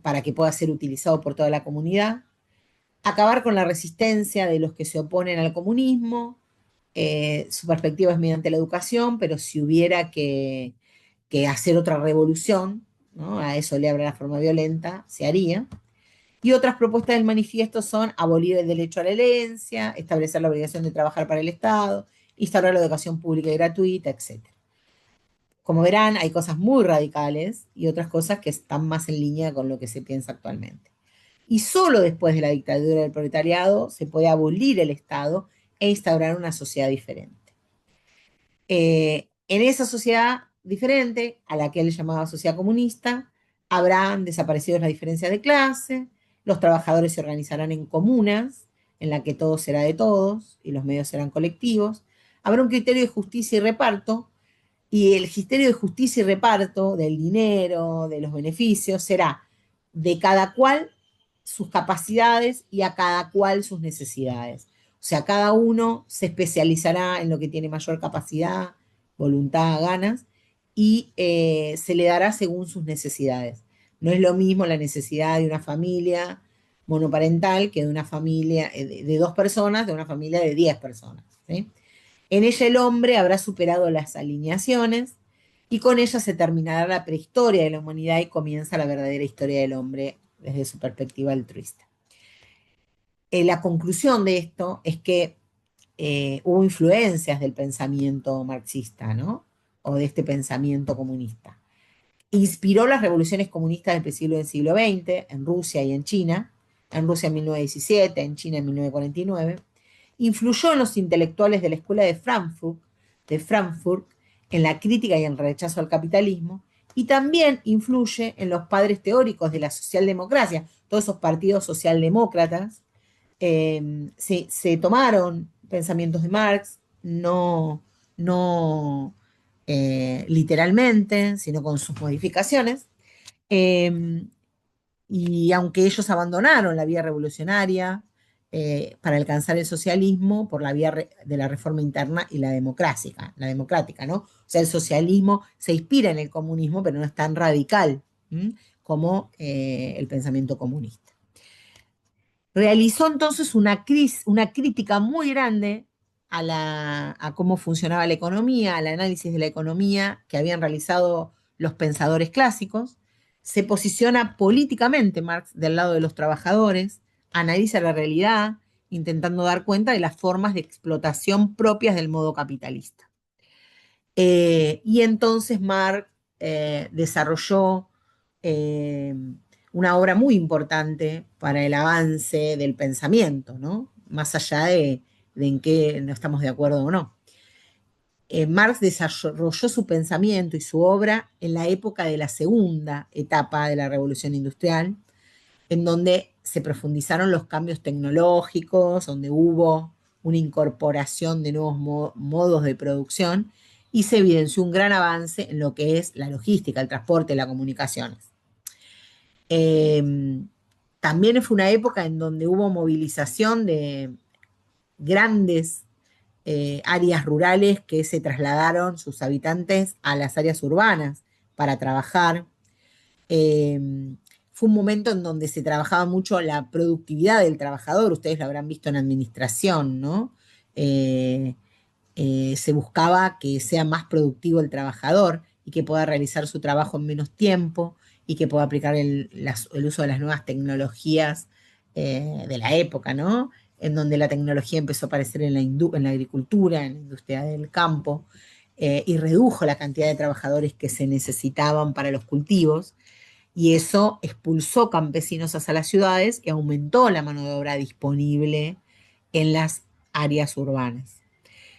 para que pueda ser utilizado por toda la comunidad. Acabar con la resistencia de los que se oponen al comunismo. Su perspectiva es mediante la educación, pero si hubiera que hacer otra revolución, ¿no? A eso le habla la forma violenta, se haría. Y otras propuestas del manifiesto son abolir el derecho a la herencia, establecer la obligación de trabajar para el Estado, instaurar la educación pública y gratuita, etc. Como verán, hay cosas muy radicales y otras cosas que están más en línea con lo que se piensa actualmente. y solo después de la dictadura del proletariado se puede abolir el Estado e instaurar una sociedad diferente. En esa sociedad diferente, a la que él llamaba sociedad comunista, habrán desaparecido las diferencias de clase, los trabajadores se organizarán en comunas, en la que todo será de todos y los medios serán colectivos, habrá un criterio de justicia y reparto, y el criterio de justicia y reparto del dinero, de los beneficios, será de cada cual sus capacidades y a cada cual sus necesidades. O sea, cada uno se especializará en lo que tiene mayor capacidad, voluntad, ganas, y se le dará según sus necesidades. No es lo mismo la necesidad de una familia monoparental que de una familia de 2 personas, de una familia de 10 personas. ¿Sí? En ella el hombre habrá superado las alineaciones y con ella se terminará la prehistoria de la humanidad y comienza la verdadera historia del hombre desde su perspectiva altruista. La conclusión de esto es que hubo influencias del pensamiento marxista, ¿no? O de este pensamiento comunista. Inspiró las revoluciones comunistas del siglo XX, en Rusia y en China, en Rusia en 1917, en China en 1949. Influyó en los intelectuales de la escuela de Frankfurt, en la crítica y en el rechazo al capitalismo, y también influye en los padres teóricos de la socialdemocracia, todos esos partidos socialdemócratas. Se tomaron pensamientos de Marx, no literalmente, sino con sus modificaciones. Eh, y aunque ellos abandonaron la vía revolucionaria para alcanzar el socialismo por la vía de la reforma interna y la democrática, ¿no? O sea, el socialismo se inspira en el comunismo, pero no es tan radical como el pensamiento comunista. Realizó entonces una crítica muy grande a cómo funcionaba la economía, al análisis de la economía que habían realizado los pensadores clásicos. Se posiciona políticamente Marx del lado de los trabajadores, analiza la realidad, intentando dar cuenta de las formas de explotación propias del modo capitalista. Y entonces Marx desarrolló eh, una obra muy importante para el avance del pensamiento, ¿no? Más allá de en qué no estamos de acuerdo o no. Marx desarrolló su pensamiento y su obra en la época de la segunda etapa de la Revolución Industrial, en donde se profundizaron los cambios tecnológicos, donde hubo una incorporación de nuevos modos de producción y se evidenció un gran avance en lo que es la logística, el transporte, las comunicaciones. También fue una época en donde hubo movilización de grandes áreas rurales que se trasladaron sus habitantes a las áreas urbanas para trabajar. Eh, Fue un momento en donde se trabajaba mucho la productividad del trabajador, ustedes lo habrán visto en administración, ¿no? Se buscaba que sea más productivo el trabajador y que pueda realizar su trabajo en menos tiempo y que pueda aplicar el uso de las nuevas tecnologías de la época, ¿no? En donde la tecnología empezó a aparecer en la agricultura, en la industria del campo, y redujo la cantidad de trabajadores que se necesitaban para los cultivos, y eso expulsó campesinos hacia las ciudades y aumentó la mano de obra disponible en las áreas urbanas.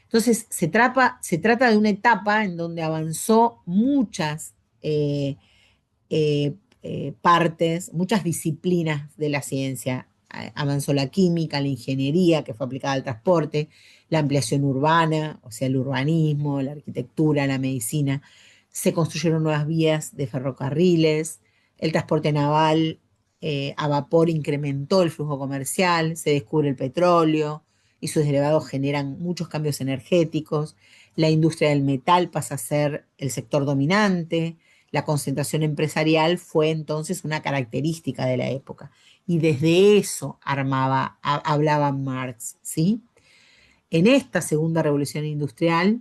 Entonces, se trata de una etapa en donde avanzó muchas partes, muchas disciplinas de la ciencia. Avanzó la química, la ingeniería, que fue aplicada al transporte, la ampliación urbana, o sea, el urbanismo, la arquitectura, la medicina. Se construyeron nuevas vías de ferrocarriles, el transporte naval a vapor incrementó el flujo comercial, se descubre el petróleo y sus derivados generan muchos cambios energéticos. La industria del metal pasa a ser el sector dominante. La concentración empresarial fue entonces una característica de la época. Y desde eso hablaba Marx, ¿sí? En esta segunda revolución industrial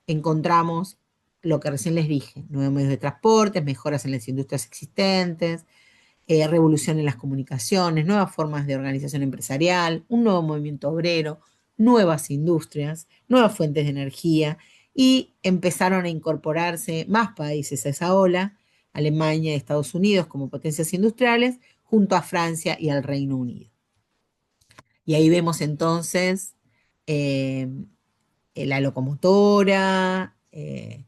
encontramos lo que recién les dije: nuevos medios de transporte, mejoras en las industrias existentes, revolución en las comunicaciones, nuevas formas de organización empresarial, un nuevo movimiento obrero, nuevas industrias, nuevas fuentes de energía, y empezaron a incorporarse más países a esa ola, Alemania y Estados Unidos como potencias industriales, junto a Francia y al Reino Unido. Y ahí vemos entonces eh, la locomotora, el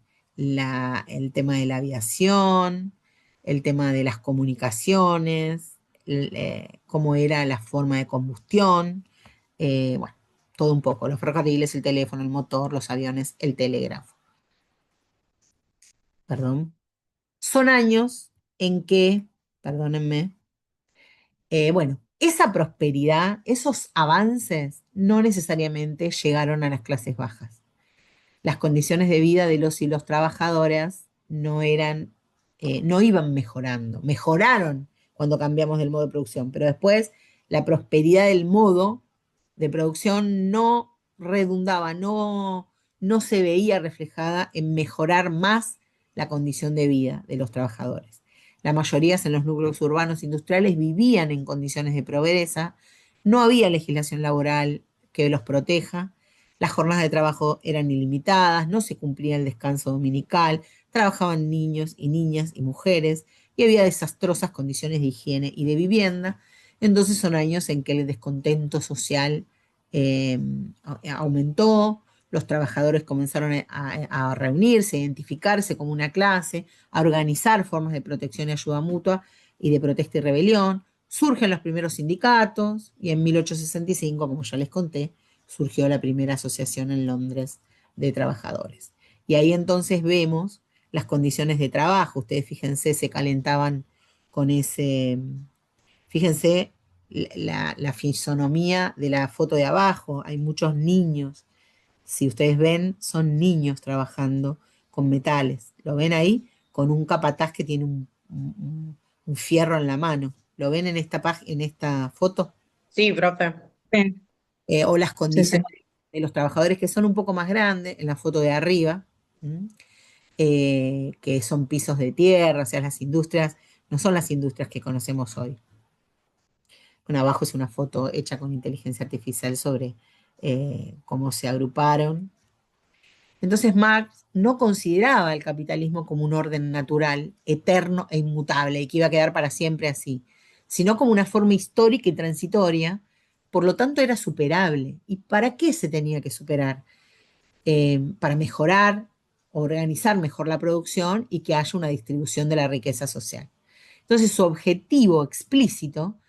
tema de la aviación, el tema de las comunicaciones, cómo era la forma de combustión, bueno, todo un poco, los ferrocarriles, el teléfono, el motor, los aviones, el telégrafo. Perdón. Son años en que, perdónenme, bueno, esa prosperidad, esos avances no necesariamente llegaron a las clases bajas. Las condiciones de vida de los y los trabajadores no iban mejorando. Mejoraron cuando cambiamos del modo de producción, pero después la prosperidad del modo de producción no redundaba, no se veía reflejada en mejorar más la condición de vida de los trabajadores. La mayoría en los núcleos urbanos industriales vivían en condiciones de pobreza, no había legislación laboral que los proteja, las jornadas de trabajo eran ilimitadas, no se cumplía el descanso dominical, trabajaban niños y niñas y mujeres, y había desastrosas condiciones de higiene y de vivienda. Entonces son años en que el descontento social eh, aumentó, los trabajadores comenzaron a reunirse, a identificarse como una clase, a organizar formas de protección y ayuda mutua y de protesta y rebelión. Surgen los primeros sindicatos y en 1865, como ya les conté, surgió la primera asociación en Londres de trabajadores. Y ahí entonces vemos las condiciones de trabajo. Ustedes fíjense, se calentaban con ese, fíjense la fisonomía de la foto de abajo. Hay muchos niños. Si ustedes ven, son niños trabajando con metales. ¿Lo ven ahí? Con un capataz que tiene un fierro en la mano. ¿Lo ven en esta foto? Sí, profe. Sí, O las sí, sí. condiciones de los trabajadores que son un poco más grandes, en la foto de arriba, ¿m? Que son pisos de tierra, o sea, las industrias, no son las industrias que conocemos hoy. Bueno, abajo es una foto hecha con inteligencia artificial sobre cómo se agruparon. Entonces Marx no consideraba el capitalismo como un orden natural, eterno e inmutable, y que iba a quedar para siempre así, sino como una forma histórica y transitoria, por lo tanto era superable. ¿Y para qué se tenía que superar? Para mejorar, organizar mejor la producción y que haya una distribución de la riqueza social. Entonces su objetivo explícito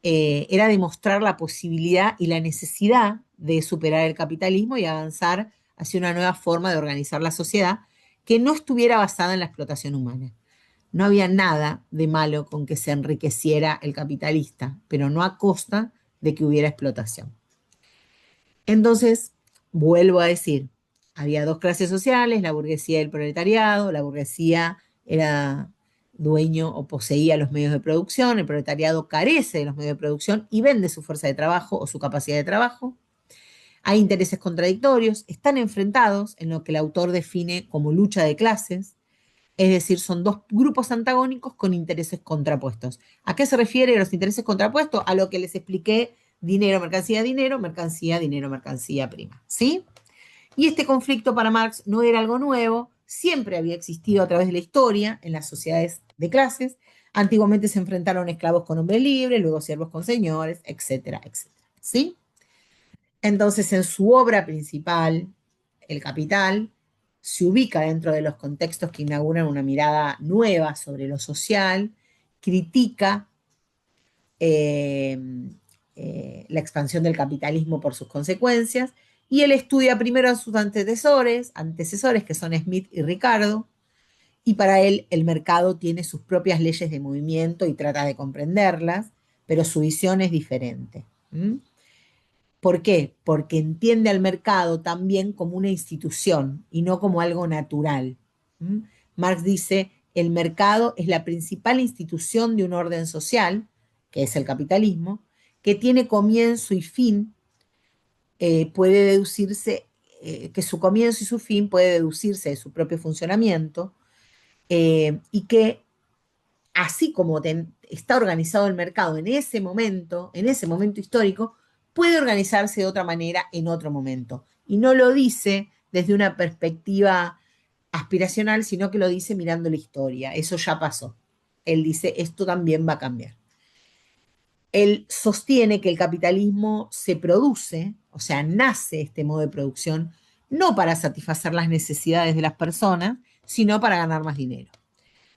era demostrar la posibilidad y la necesidad de superar el capitalismo y avanzar hacia una nueva forma de organizar la sociedad que no estuviera basada en la explotación humana. No había nada de malo con que se enriqueciera el capitalista, pero no a costa de que hubiera explotación. Entonces, vuelvo a decir, había dos clases sociales, la burguesía y el proletariado. La burguesía era dueño o poseía los medios de producción, el proletariado carece de los medios de producción y vende su fuerza de trabajo o su capacidad de trabajo. Hay intereses contradictorios, están enfrentados en lo que el autor define como lucha de clases, es decir, son dos grupos antagónicos con intereses contrapuestos. ¿A qué se refiere los intereses contrapuestos? A lo que les expliqué: dinero, mercancía, dinero, mercancía, prima. ¿Sí? Y este conflicto para Marx no era algo nuevo, siempre había existido a través de la historia en las sociedades de clases. Antiguamente se enfrentaron esclavos con hombres libres, luego siervos con señores, etcétera, etcétera. ¿Sí? Entonces, en su obra principal, El Capital, se ubica dentro de los contextos que inauguran una mirada nueva sobre lo social, critica eh, la expansión del capitalismo por sus consecuencias, y él estudia primero a sus antecesores, que son Smith y Ricardo, y para él el mercado tiene sus propias leyes de movimiento y trata de comprenderlas, pero su visión es diferente. ¿Mm? ¿Por qué? Porque entiende al mercado también como una institución y no como algo natural. ¿Mm? Marx dice, el mercado es la principal institución de un orden social, que es el capitalismo, que tiene comienzo y fin, puede deducirse, que su comienzo y su fin puede deducirse de su propio funcionamiento, y que así como está organizado el mercado en ese momento histórico, puede organizarse de otra manera en otro momento. Y no lo dice desde una perspectiva aspiracional, sino que lo dice mirando la historia. Eso ya pasó. Él dice, esto también va a cambiar. Él sostiene que el capitalismo se produce, o sea, nace este modo de producción, no para satisfacer las necesidades de las personas, sino para ganar más dinero.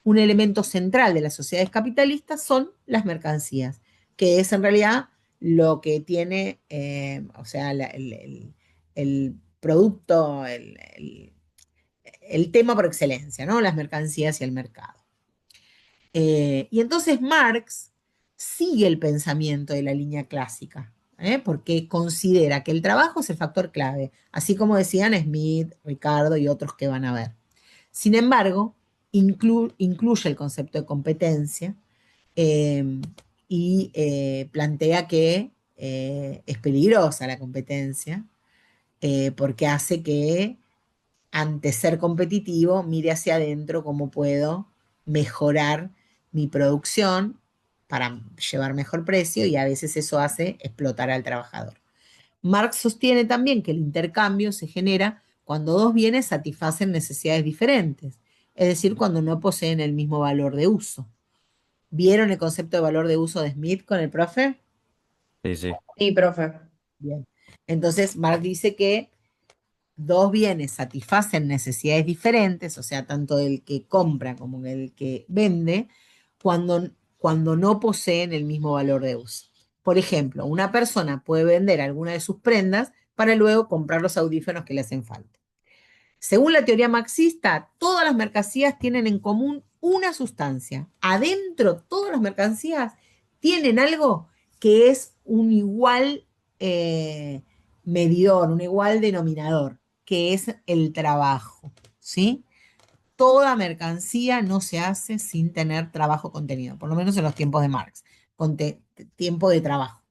Un elemento central de las sociedades capitalistas son las mercancías, que es en realidad lo que tiene, o sea, el producto, el tema por excelencia, ¿no? Las mercancías y el mercado. Y entonces Marx sigue el pensamiento de la línea clásica, porque considera que el trabajo es el factor clave, así como decían Smith, Ricardo y otros que van a ver. Sin embargo, incluye el concepto de competencia eh, y plantea que es peligrosa la competencia porque hace que ante ser competitivo, mire hacia adentro cómo puedo mejorar mi producción para llevar mejor precio y a veces eso hace explotar al trabajador. Marx sostiene también que el intercambio se genera cuando dos bienes satisfacen necesidades diferentes, es decir, cuando no poseen el mismo valor de uso. ¿Vieron el concepto de valor de uso de Smith con el profe? Sí, sí. Sí, profe. Bien. Entonces, Marx dice que dos bienes satisfacen necesidades diferentes, o sea, tanto del que compra como del que vende, cuando no poseen el mismo valor de uso. Por ejemplo, una persona puede vender alguna de sus prendas para luego comprar los audífonos que le hacen falta. Según la teoría marxista, todas las mercancías tienen en común una sustancia. Adentro, todas las mercancías tienen algo que es un igual eh, medidor, un igual denominador, que es el trabajo, ¿sí? Toda mercancía no se hace sin tener trabajo contenido, por lo menos en los tiempos de Marx, con tiempo de trabajo.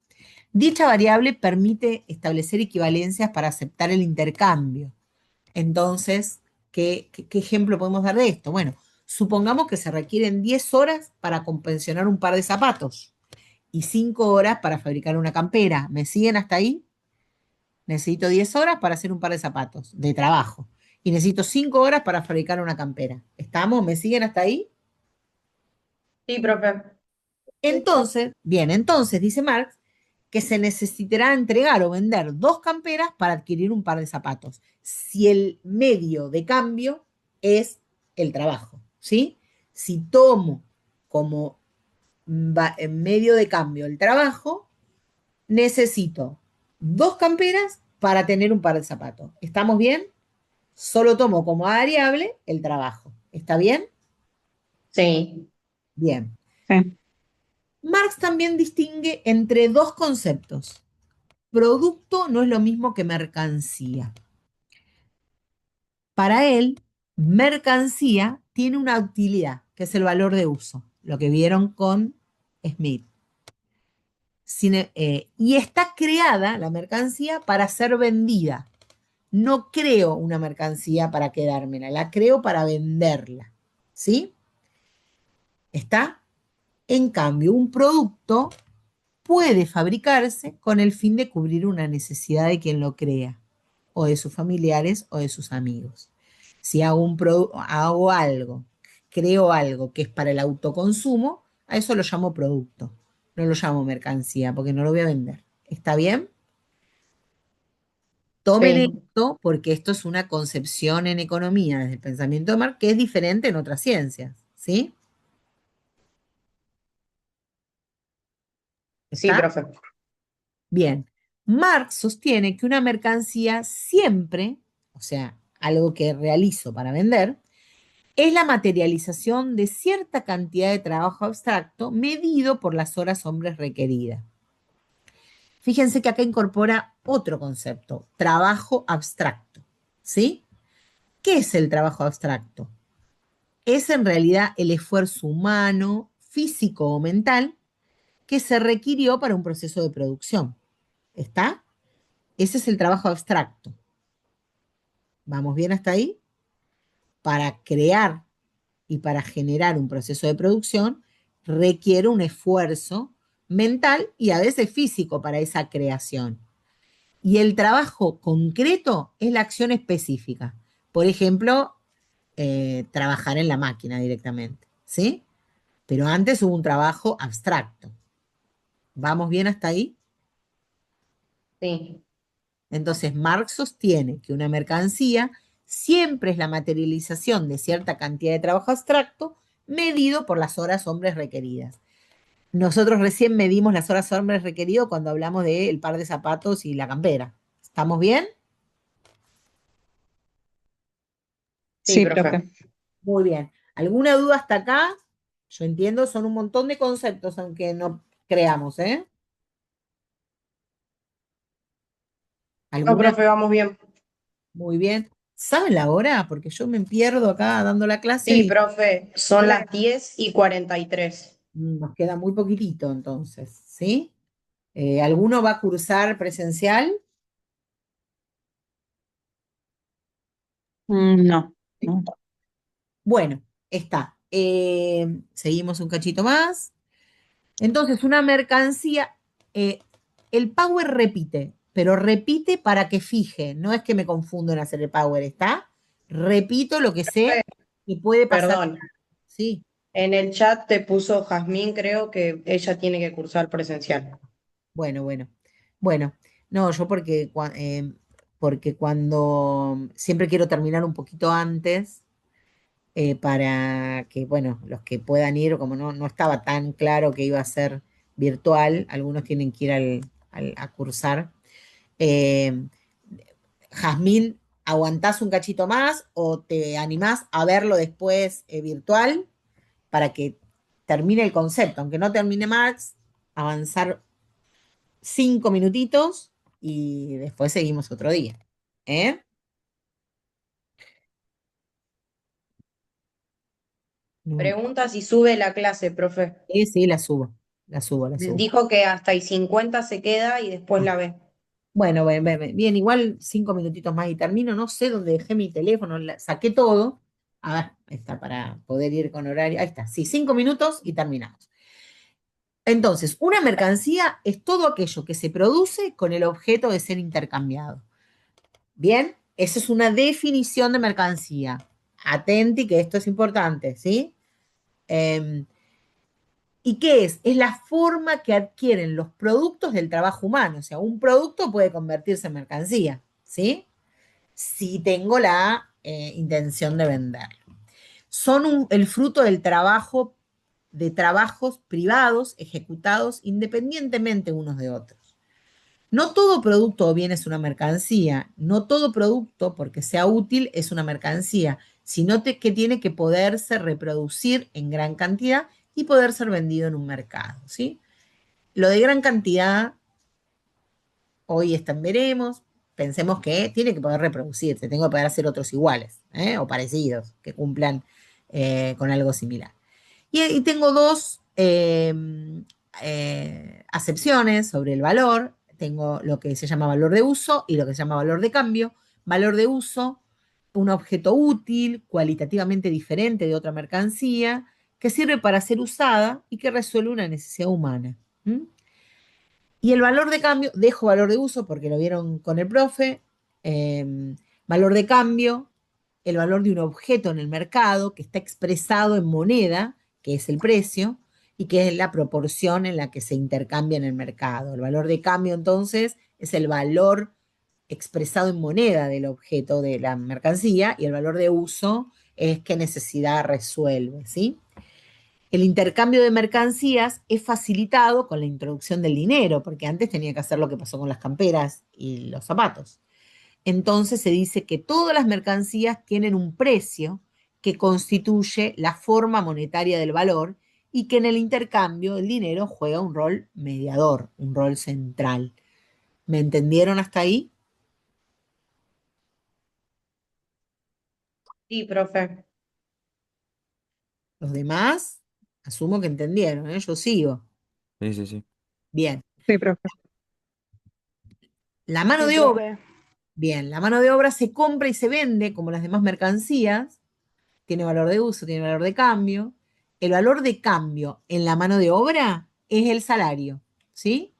Dicha variable permite establecer equivalencias para aceptar el intercambio. Entonces, ¿qué ejemplo podemos dar de esto? Bueno, supongamos que se requieren 10 horas para confeccionar un par de zapatos y 5 horas para fabricar una campera. ¿Me siguen hasta ahí? Necesito 10 horas para hacer un par de zapatos de trabajo y necesito 5 horas para fabricar una campera. ¿Estamos? ¿Me siguen hasta ahí? Sí, profe. Entonces, bien, entonces dice Marx que se necesitará entregar o vender dos camperas para adquirir un par de zapatos, si el medio de cambio es el trabajo, ¿sí? Si tomo como medio de cambio el trabajo, necesito dos camperas para tener un par de zapatos. ¿Estamos bien? Solo tomo como variable el trabajo. ¿Está bien? Sí. Bien. Sí. Marx también distingue entre dos conceptos. Producto no es lo mismo que mercancía. Para él, mercancía tiene una utilidad, que es el valor de uso, lo que vieron con Smith. Y está creada la mercancía para ser vendida. No creo una mercancía para quedármela, la creo para venderla. ¿Sí? ¿Está? En cambio, un producto puede fabricarse con el fin de cubrir una necesidad de quien lo crea, o de sus familiares o de sus amigos. Si hago algo, creo algo que es para el autoconsumo, a eso lo llamo producto, no lo llamo mercancía, porque no lo voy a vender. ¿Está bien? Tomen Sí. esto porque esto es una concepción en economía desde el pensamiento de Marx que es diferente en otras ciencias, ¿sí? Sí, ¿Está? profe. Bien, Marx sostiene que una mercancía siempre, o sea, algo que realizo para vender, es la materialización de cierta cantidad de trabajo abstracto medido por las horas hombres requeridas. Fíjense que acá incorpora otro concepto, trabajo abstracto, ¿sí? ¿Qué es el trabajo abstracto? Es en realidad el esfuerzo humano, físico o mental que se requirió para un proceso de producción. ¿Está? Ese es el trabajo abstracto. ¿Vamos bien hasta ahí? Para crear y para generar un proceso de producción requiere un esfuerzo mental y a veces físico para esa creación. Y el trabajo concreto es la acción específica. Por ejemplo, trabajar en la máquina directamente, ¿sí? Pero antes hubo un trabajo abstracto. ¿Vamos bien hasta ahí? Sí. Entonces, Marx sostiene que una mercancía siempre es la materialización de cierta cantidad de trabajo abstracto medido por las horas hombres requeridas. Nosotros recién medimos las horas hombres requeridas cuando hablamos del par de zapatos y la campera. ¿Estamos bien? Sí, Sí, profe. profe. Muy bien. ¿Alguna duda hasta acá? Yo entiendo, son un montón de conceptos, aunque no creamos, ¿eh? No, ¿Alguna? profe, vamos bien. Muy bien. ¿Saben la hora? Porque yo me pierdo acá dando la clase Sí, y profe, son las 10:43. nos queda muy poquitito entonces, ¿sí? ¿Alguno va a cursar presencial? No, no. Bueno, está. Seguimos un cachito más. Entonces, una mercancía, eh, el Power repite, pero repite para que fije. No es que me confundo en hacer el Power, ¿está? Repito lo que sé Profe, que puede pasar. perdón, Sí, en el chat te puso Jazmín, creo que ella tiene que cursar presencial. bueno, bueno. Bueno, no, yo porque cuando siempre quiero terminar un poquito antes para que, bueno, los que puedan ir, como no estaba tan claro que iba a ser virtual, algunos tienen que ir a cursar. Eh, Jazmín, ¿aguantás un cachito más o te animás a verlo después virtual para que termine el concepto? Aunque no termine Marx, avanzar 5 minutitos y después seguimos otro día. ¿Eh? No. Pregunta si sube la clase, profe. Sí, sí, la subo, la subo, la subo. Dijo que hasta y 50 se queda y después la ve. Bueno, bien, igual 5 minutitos más y termino. No sé dónde dejé mi teléfono, saqué todo. A ver, ahí está para poder ir con horario. Ahí está, sí, 5 minutos y terminamos. Entonces, una mercancía es todo aquello que se produce con el objeto de ser intercambiado. Bien, esa es una definición de mercancía. Atenti que esto es importante, ¿sí? Em, ¿Y qué es? Es la forma que adquieren los productos del trabajo humano. O sea, un producto puede convertirse en mercancía, ¿sí? Si tengo la intención de venderlo. Son el fruto del trabajo, de trabajos privados ejecutados independientemente unos de otros. No todo producto o bien es una mercancía, no todo producto, porque sea útil, es una mercancía, sino que tiene que poderse reproducir en gran cantidad y poder ser vendido en un mercado, ¿sí? Lo de gran cantidad, hoy está en veremos, pensemos que tiene que poder reproducirse, tengo que poder hacer otros iguales, o parecidos, que cumplan con algo similar. Y tengo dos acepciones sobre el valor. Tengo lo que se llama valor de uso y lo que se llama valor de cambio. Valor de uso, un objeto útil, cualitativamente diferente de otra mercancía, que sirve para ser usada y que resuelve una necesidad humana. ¿Mm? Y el valor de cambio, dejo valor de uso porque lo vieron con el profe. Valor de cambio, el valor de un objeto en el mercado que está expresado en moneda, que es el precio, y que es la proporción en la que se intercambia en el mercado. El valor de cambio, entonces, es el valor expresado en moneda del objeto de la mercancía, y el valor de uso es qué necesidad resuelve, ¿sí? El intercambio de mercancías es facilitado con la introducción del dinero, porque antes tenía que hacer lo que pasó con las camperas y los zapatos. Entonces se dice que todas las mercancías tienen un precio que constituye la forma monetaria del valor y que en el intercambio el dinero juega un rol mediador, un rol central. ¿Me entendieron hasta ahí? Sí, profe. Los demás, asumo que entendieron, ¿eh? Yo sigo. Sí, sí, sí. Bien. Sí, profe. La mano Sí, de obra, profe. bien, la mano de obra se compra y se vende como las demás mercancías, tiene valor de uso, tiene valor de cambio. El valor de cambio en la mano de obra es el salario, ¿sí?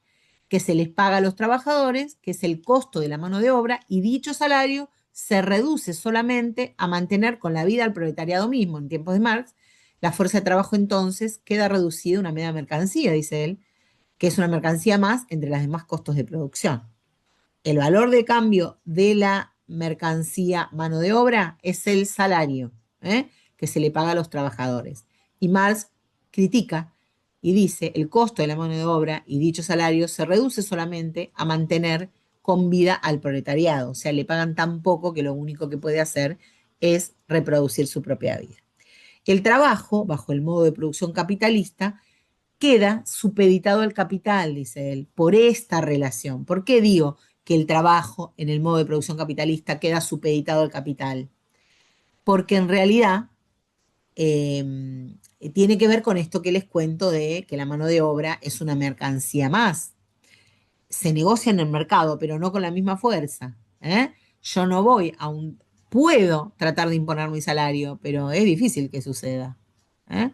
Que se les paga a los trabajadores, que es el costo de la mano de obra, y dicho salario se reduce solamente a mantener con la vida al proletariado mismo. En tiempos de Marx, la fuerza de trabajo entonces queda reducida a una media mercancía, dice él, que es una mercancía más entre los demás costos de producción. El valor de cambio de la mercancía mano de obra es el salario, ¿eh? que se le paga a los trabajadores. Y Marx critica y dice, el costo de la mano de obra y dicho salario se reduce solamente a mantener con vida al proletariado. O sea, le pagan tan poco que lo único que puede hacer es reproducir su propia vida. El trabajo, bajo el modo de producción capitalista, queda supeditado al capital, dice él, por esta relación. ¿Por qué digo que el trabajo en el modo de producción capitalista queda supeditado al capital? Porque en realidad tiene que ver con esto que les cuento de que la mano de obra es una mercancía más. Se negocia en el mercado, pero no con la misma fuerza. ¿Eh? Yo no voy a un... Puedo tratar de imponer mi salario, pero es difícil que suceda. ¿Eh?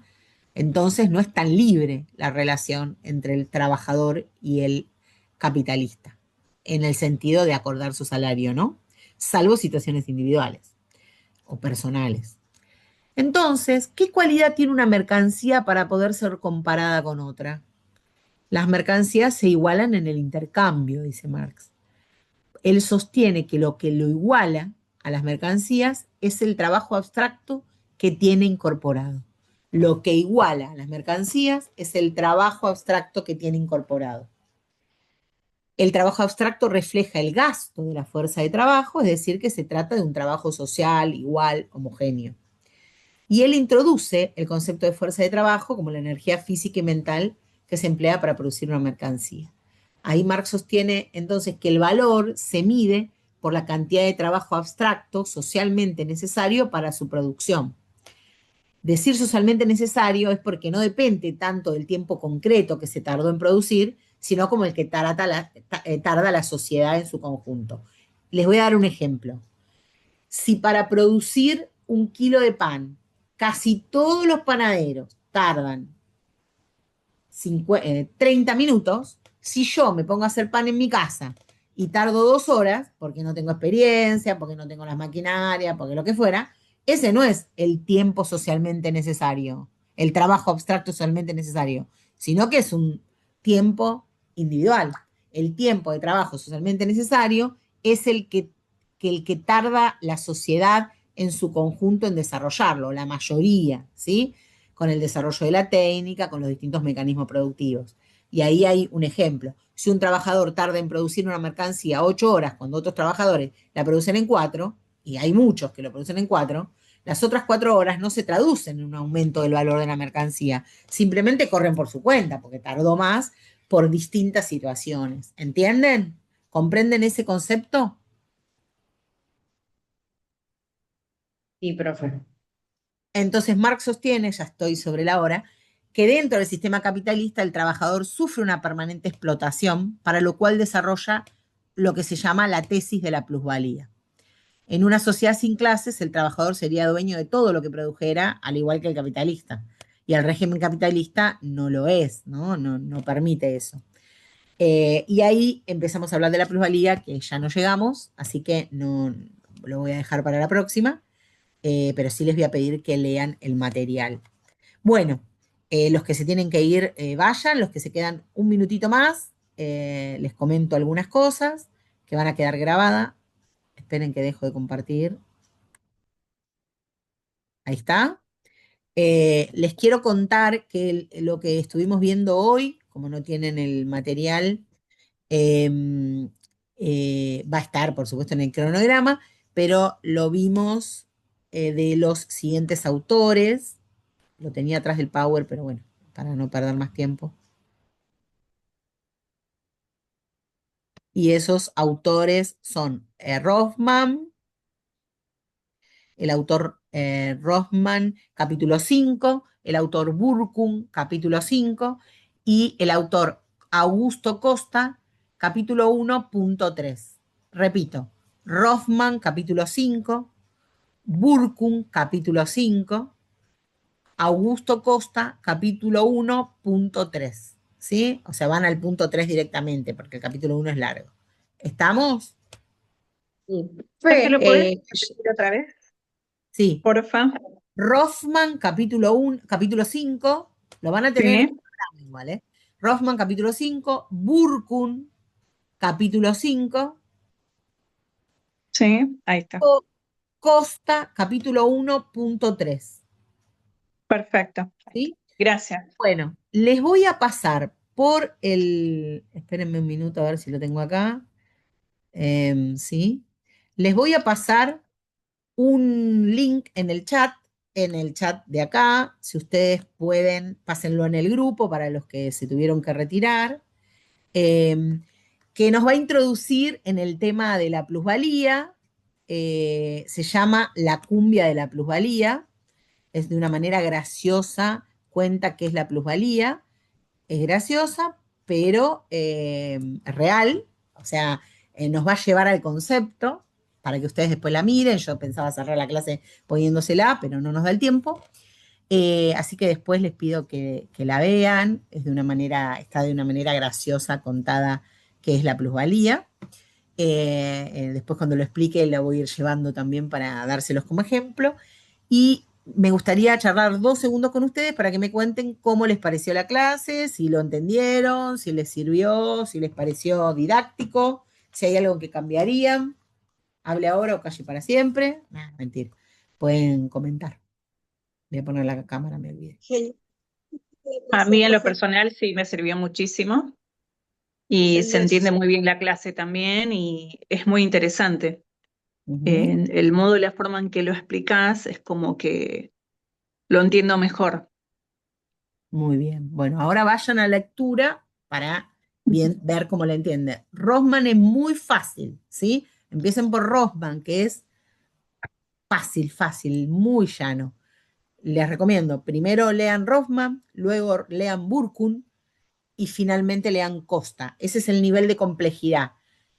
Entonces no es tan libre la relación entre el trabajador y el capitalista, en el sentido de acordar su salario, ¿no? Salvo situaciones individuales o personales. Entonces, ¿qué cualidad tiene una mercancía para poder ser comparada con otra? Las mercancías se igualan en el intercambio, dice Marx. Él sostiene que lo iguala a las mercancías es el trabajo abstracto que tiene incorporado. Lo que iguala a las mercancías es el trabajo abstracto que tiene incorporado. El trabajo abstracto refleja el gasto de la fuerza de trabajo, es decir, que se trata de un trabajo social, igual, homogéneo. Y él introduce el concepto de fuerza de trabajo como la energía física y mental que se emplea para producir una mercancía. Ahí Marx sostiene entonces que el valor se mide por la cantidad de trabajo abstracto socialmente necesario para su producción. Decir socialmente necesario es porque no depende tanto del tiempo concreto que se tardó en producir, sino como el que tarda la sociedad en su conjunto. Les voy a dar un ejemplo. Si para producir un kilo de pan, casi todos los panaderos tardan 30 minutos, si yo me pongo a hacer pan en mi casa y tardo 2 horas, porque no tengo experiencia, porque no tengo las maquinarias, porque lo que fuera, ese no es el tiempo socialmente necesario, el trabajo abstracto socialmente necesario, sino que es un tiempo individual. El tiempo de trabajo socialmente necesario es el que tarda la sociedad en su conjunto en desarrollarlo, la mayoría, ¿sí? Con el desarrollo de la técnica, con los distintos mecanismos productivos. Y ahí hay un ejemplo. Si un trabajador tarda en producir una mercancía 8 horas, cuando otros trabajadores la producen en 4, y hay muchos que lo producen en 4, las otras 4 horas no se traducen en un aumento del valor de la mercancía, simplemente corren por su cuenta, porque tardó más por distintas situaciones. ¿Entienden? ¿Comprenden ese concepto? Sí, profe. Entonces Marx sostiene, ya estoy sobre la hora, que dentro del sistema capitalista el trabajador sufre una permanente explotación, para lo cual desarrolla lo que se llama la tesis de la plusvalía. En una sociedad sin clases, el trabajador sería dueño de todo lo que produjera, al igual que el capitalista. Y el régimen capitalista no lo es, no permite eso. Y ahí empezamos a hablar de la plusvalía, que ya no llegamos, así que no lo voy a dejar para la próxima, pero sí les voy a pedir que lean el material. Bueno, los que se tienen que ir, vayan, los que se quedan un minutito más, les comento algunas cosas que van a quedar grabadas. Esperen que dejo de compartir. Ahí está. Les quiero contar que lo que estuvimos viendo hoy, como no tienen el material, em, va a estar, por supuesto, en el cronograma, pero lo vimos de los siguientes autores. Lo tenía atrás del Power, pero bueno, para no perder más tiempo. Y esos autores son Rothman, el autor Rothman, capítulo 5, el autor Burkun, capítulo 5, y el autor Augusto Costa, capítulo 1.3. Repito, Rothman, capítulo 5, Burkun, capítulo 5, Augusto Costa, capítulo 1.3. ¿Sí? O sea, van al punto 3 directamente, porque el capítulo 1 es largo. ¿Estamos? Sí. Profe, ¿lo podés Profe, repetir otra vez? Sí. Porfa. Rothman, capítulo 1, capítulo 5, lo van a tener en el Sí. programa igual, ¿eh? Rothman, capítulo 5, Burkun, capítulo 5, Sí, ahí está. Costa, capítulo 1.3. Perfecto. ¿Sí? Gracias. Bueno, les voy a pasar por el... Espérenme un minuto a ver si lo tengo acá. Sí. Les voy a pasar un link en el chat de acá. Si ustedes pueden, pásenlo en el grupo para los que se tuvieron que retirar, eh, que nos va a introducir en el tema de la plusvalía. Se llama La cumbia de la plusvalía. Es de una manera graciosa, cuenta qué es la plusvalía. Es graciosa, pero es real. O sea, nos va a llevar al concepto para que ustedes después la miren. Yo pensaba cerrar la clase poniéndosela, pero no nos da el tiempo. Así que después les pido que la vean. Es de una manera, está de una manera graciosa contada qué es la plusvalía. Después cuando lo explique la voy a ir llevando también para dárselos como ejemplo. Y me gustaría charlar 2 segundos con ustedes para que me cuenten cómo les pareció la clase, si lo entendieron, si les sirvió, si les pareció didáctico, si hay algo que cambiarían. Hable ahora o calle para siempre. Nah, mentira. Pueden comentar. Voy a poner la cámara, me olvidé. A mí en lo personal sí me sirvió muchísimo y se entiende muy bien la clase también y es muy interesante. Ujú. El modo y la forma en que lo explicás es como que lo entiendo mejor. Muy bien. Bueno, ahora vayan a la lectura para bien ver cómo la entiende. Rosman es muy fácil, ¿sí? Empiecen por Rosman, que es fácil, fácil, muy llano. Les recomiendo, primero lean Rosman, luego lean Burkun y finalmente lean Costa. Ese es el nivel de complejidad.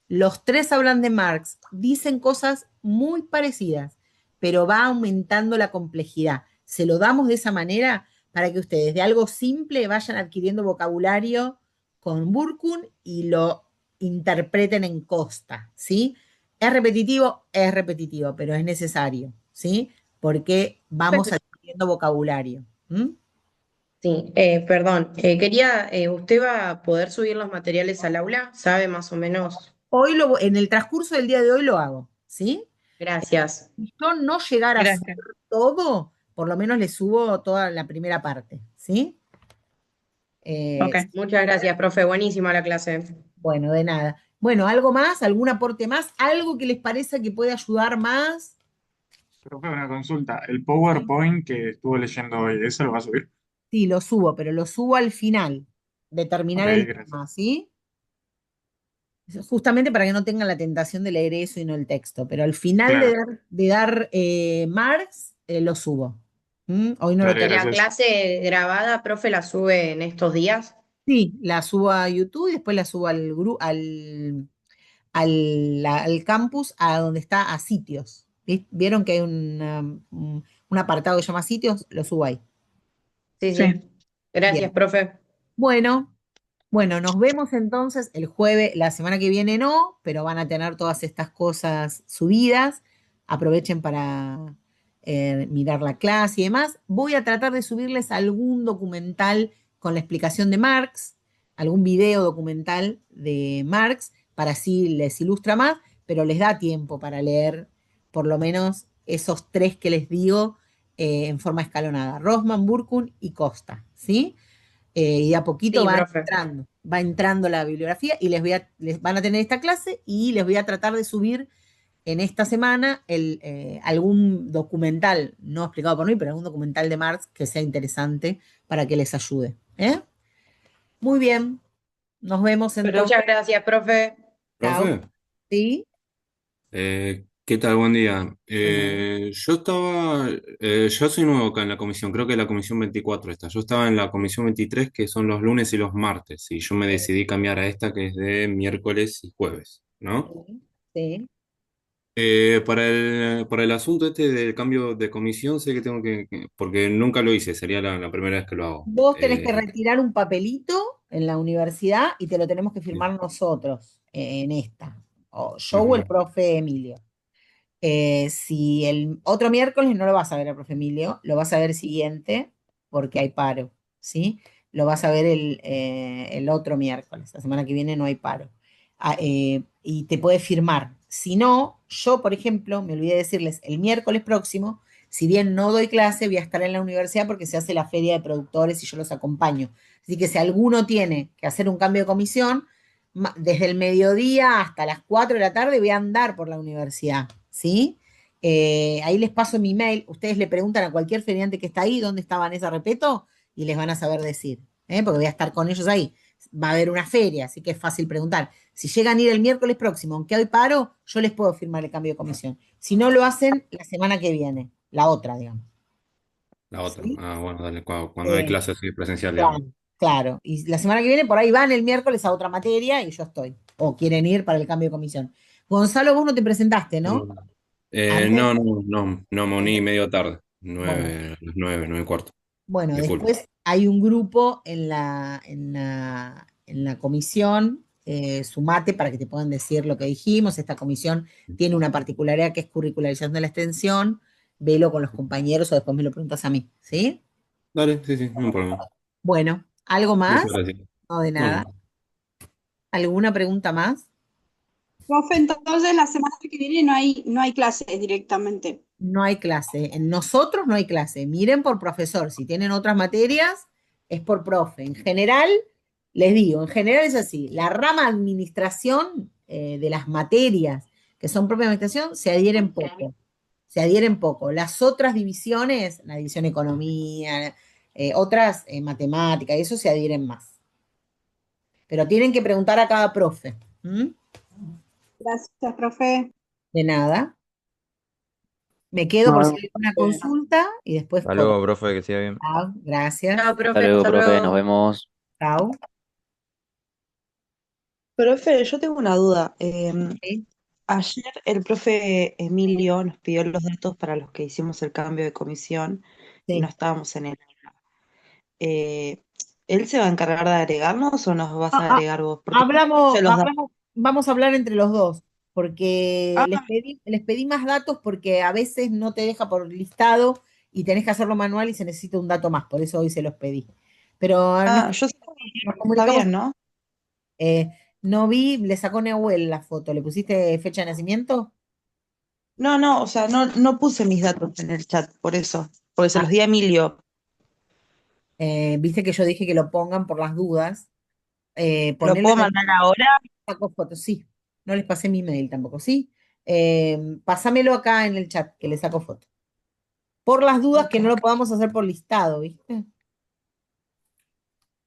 Los tres hablan de Marx, dicen cosas muy parecidas, pero va aumentando la complejidad. Se lo damos de esa manera para que ustedes de algo simple vayan adquiriendo vocabulario con Burkun y lo interpreten en Costa, ¿sí? Es repetitivo, pero es necesario, ¿sí? Porque vamos adquiriendo vocabulario. ¿M? Sí, perdón, quería, ¿usted va a poder subir los materiales al aula? ¿Sabe más o menos? En el transcurso del día de hoy lo hago, ¿sí? Gracias. Si yo no llegar a subir Gracias. todo, por lo menos le subo toda la primera parte, ¿sí? Ok. Muchas gracias, profe. Buenísima la clase. Bueno, de nada. Bueno, ¿algo más? ¿Algún aporte más? ¿Algo que les parezca que puede ayudar más? Profe, una consulta. El Sí, PowerPoint que estuvo leyendo hoy, ¿eso lo va a subir? sí, lo subo, pero lo subo al final de Ok, terminar el gracias. tema, ¿sí? Justamente para que no tengan la tentación de leer eso y no el texto, pero al final Claro, de dar Marx, lo subo. ¿Mm? Hoy no lo dale, ¿Y termino. la gracias. clase grabada, profe, la sube en estos días? Sí, la subo a YouTube y después la subo al campus, a donde está a sitios. ¿Vieron que hay un apartado que se llama sitios? Lo subo ahí. Sí, Sí. sí. Gracias, Bien. profe. Bueno, bueno, nos vemos entonces el jueves, la semana que viene no, pero van a tener todas estas cosas subidas. Aprovechen para mirar la clase y demás. Voy a tratar de subirles algún documental con la explicación de Marx, algún video documental de Marx, para así les ilustra más, pero les da tiempo para leer por lo menos esos tres que les digo en forma escalonada, Rosman, Burkun y Costa, ¿sí? Y de a poquito Sí, profe. va entrando la bibliografía y les van a tener esta clase y les voy a tratar de subir en esta semana algún documental, no explicado por mí, pero algún documental de Marx que sea interesante para que les ayude. ¿Eh? Muy bien, nos vemos entonces. Muchas gracias, profe. Chao. Profe, ¿Sí? ¿qué tal? Buen día. Bueno, Yo soy nuevo acá en la comisión, creo que la comisión 24 está. Yo estaba en la comisión 23, que son los lunes y los martes, y yo me decidí cambiar a esta, que es de miércoles y jueves, ¿no? sí, sí. Para el asunto este del cambio de comisión, sé que tengo porque nunca lo hice, sería la primera vez que lo hago. Vos tenés que retirar un papelito en la universidad y te lo tenemos que firmar nosotros en esta. O yo o el Ujú. profe Emilio. Si el otro miércoles no lo vas a ver al profe Emilio, lo vas a ver siguiente porque hay paro, ¿sí? lo vas a ver el otro miércoles. La semana que viene no hay paro. Y te puede firmar. Si no, yo, por ejemplo, me olvidé decirles, el miércoles próximo, si bien no doy clase, voy a estar en la universidad porque se hace la feria de productores y yo los acompaño. Así que si alguno tiene que hacer un cambio de comisión, desde el mediodía hasta las 4 de la tarde voy a andar por la universidad, ¿sí? Ahí les paso mi mail. Ustedes le preguntan a cualquier feriante que está ahí dónde está Vanessa Repeto y les van a saber decir, porque voy a estar con ellos ahí. Va a haber una feria, así que es fácil preguntar. Si llegan a ir el miércoles próximo, aunque hoy paro, yo les puedo firmar el cambio de comisión. Si no lo hacen, la semana que viene, la otra, digamos. La otra. ¿Sí? Ah, bueno, dale, cuando hay Eh, clases así presencial, claro, digamos. claro. Y la semana que viene, por ahí van el miércoles a otra materia y yo estoy. O quieren ir para el cambio de comisión. Gonzalo, vos no te presentaste, ¿no? Mm. Antes, No, me uní medio tarde. bueno, 9:45. bueno, Disculpe. después hay un grupo en la comisión, sumate para que te puedan decir lo que dijimos. Esta comisión tiene una particularidad que es curricularización de la extensión. Velo con los compañeros o después me lo preguntas a mí, ¿sí? Dale, sí, sí, no hay problema. Bueno, ¿algo más? Muchas gracias. No, de No, nada. no. ¿Alguna pregunta más? Profe, entonces la semana que viene no hay clases directamente. No hay clase. En nosotros no hay clase. Miren por profesor. Si tienen otras materias, es por profe. En general, les digo, en general es así. La rama administración de las materias que son propia administración se adhieren poco. Se adhieren poco. Las otras divisiones, la división economía, otras matemática, eso se adhieren más. Pero tienen que preguntar a cada profe. ¿Mm? Gracias, profe. De nada. Me quedo por si hay una consulta y después Hasta corto. luego, profe, que siga bien. Chao, gracias. Chao, Hasta profe, luego, hasta profe, nos luego. vemos. Chao. Profe, yo tengo una duda. Sí, Ayer el profe Emilio nos pidió los datos para los que hicimos el cambio de comisión y no sí. estábamos en el aula. Eh, ¿Él se va a encargar de agregarnos o nos vas Ah, a ah, agregar vos? Porque yo hablamos, puse los datos. vamos a hablar entre los dos, porque Ah, les pedí más datos porque a veces no te deja por listado y tenés que hacerlo manual y se necesita un dato más, por eso hoy se los pedí. Pero yo sé nos que está comunicamos. bien, ¿no? eh, no vi, le sacó Nahuel la foto, ¿le pusiste fecha de nacimiento? No, o sea, no puse mis datos en el chat, por eso, porque se Ah, los di a Emilio. viste que yo dije que lo pongan por las dudas. ¿Lo Ponelo puedo en el mandar ahora? saco fotos, sí. No les pasé mi mail tampoco, ¿sí? Pásamelo acá en el chat, que le saco foto. Por las dudas Ok. que no lo podamos hacer por listado, ¿viste?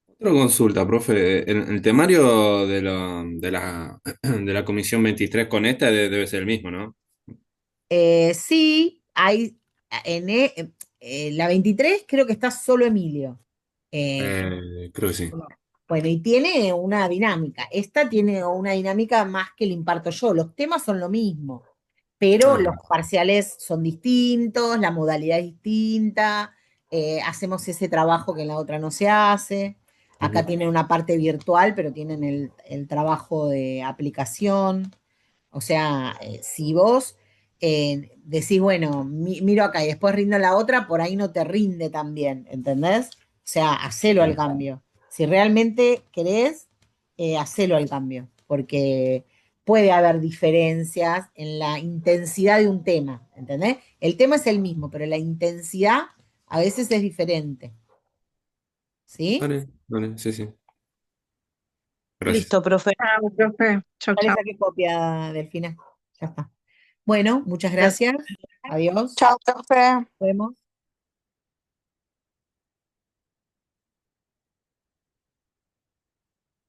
Otra consulta, profe. El temario de la Comisión 23 con esta debe ser el mismo, ¿no? Sí, hay la 23 creo que está solo Emilio. Eh, Creo que sí. bueno, y tiene una dinámica. Esta tiene una dinámica más que le imparto yo. Los temas son lo mismo, pero Ah, los parciales son distintos, la modalidad es distinta, hacemos ese trabajo que en la otra no se hace. Acá ujú. tienen una parte virtual, pero tienen el trabajo de aplicación. O sea, si vos decís, bueno, miro acá y después rindo la otra, por ahí no te rinde tan bien, ¿entendés? O sea, hacelo al Bien. cambio. Si realmente querés, hacelo al cambio, porque puede haber diferencias en la intensidad de un tema, ¿entendés? El tema es el mismo, pero la intensidad a veces es diferente, ¿sí? Dale, dale, sí, sí. Gracias. Listo, profe. Chao, profe. Chao, Ya le chao. saqué copia, Delfina. Ya está. Bueno, muchas Gracias. gracias. Adiós. Chao, profe. Nos vemos.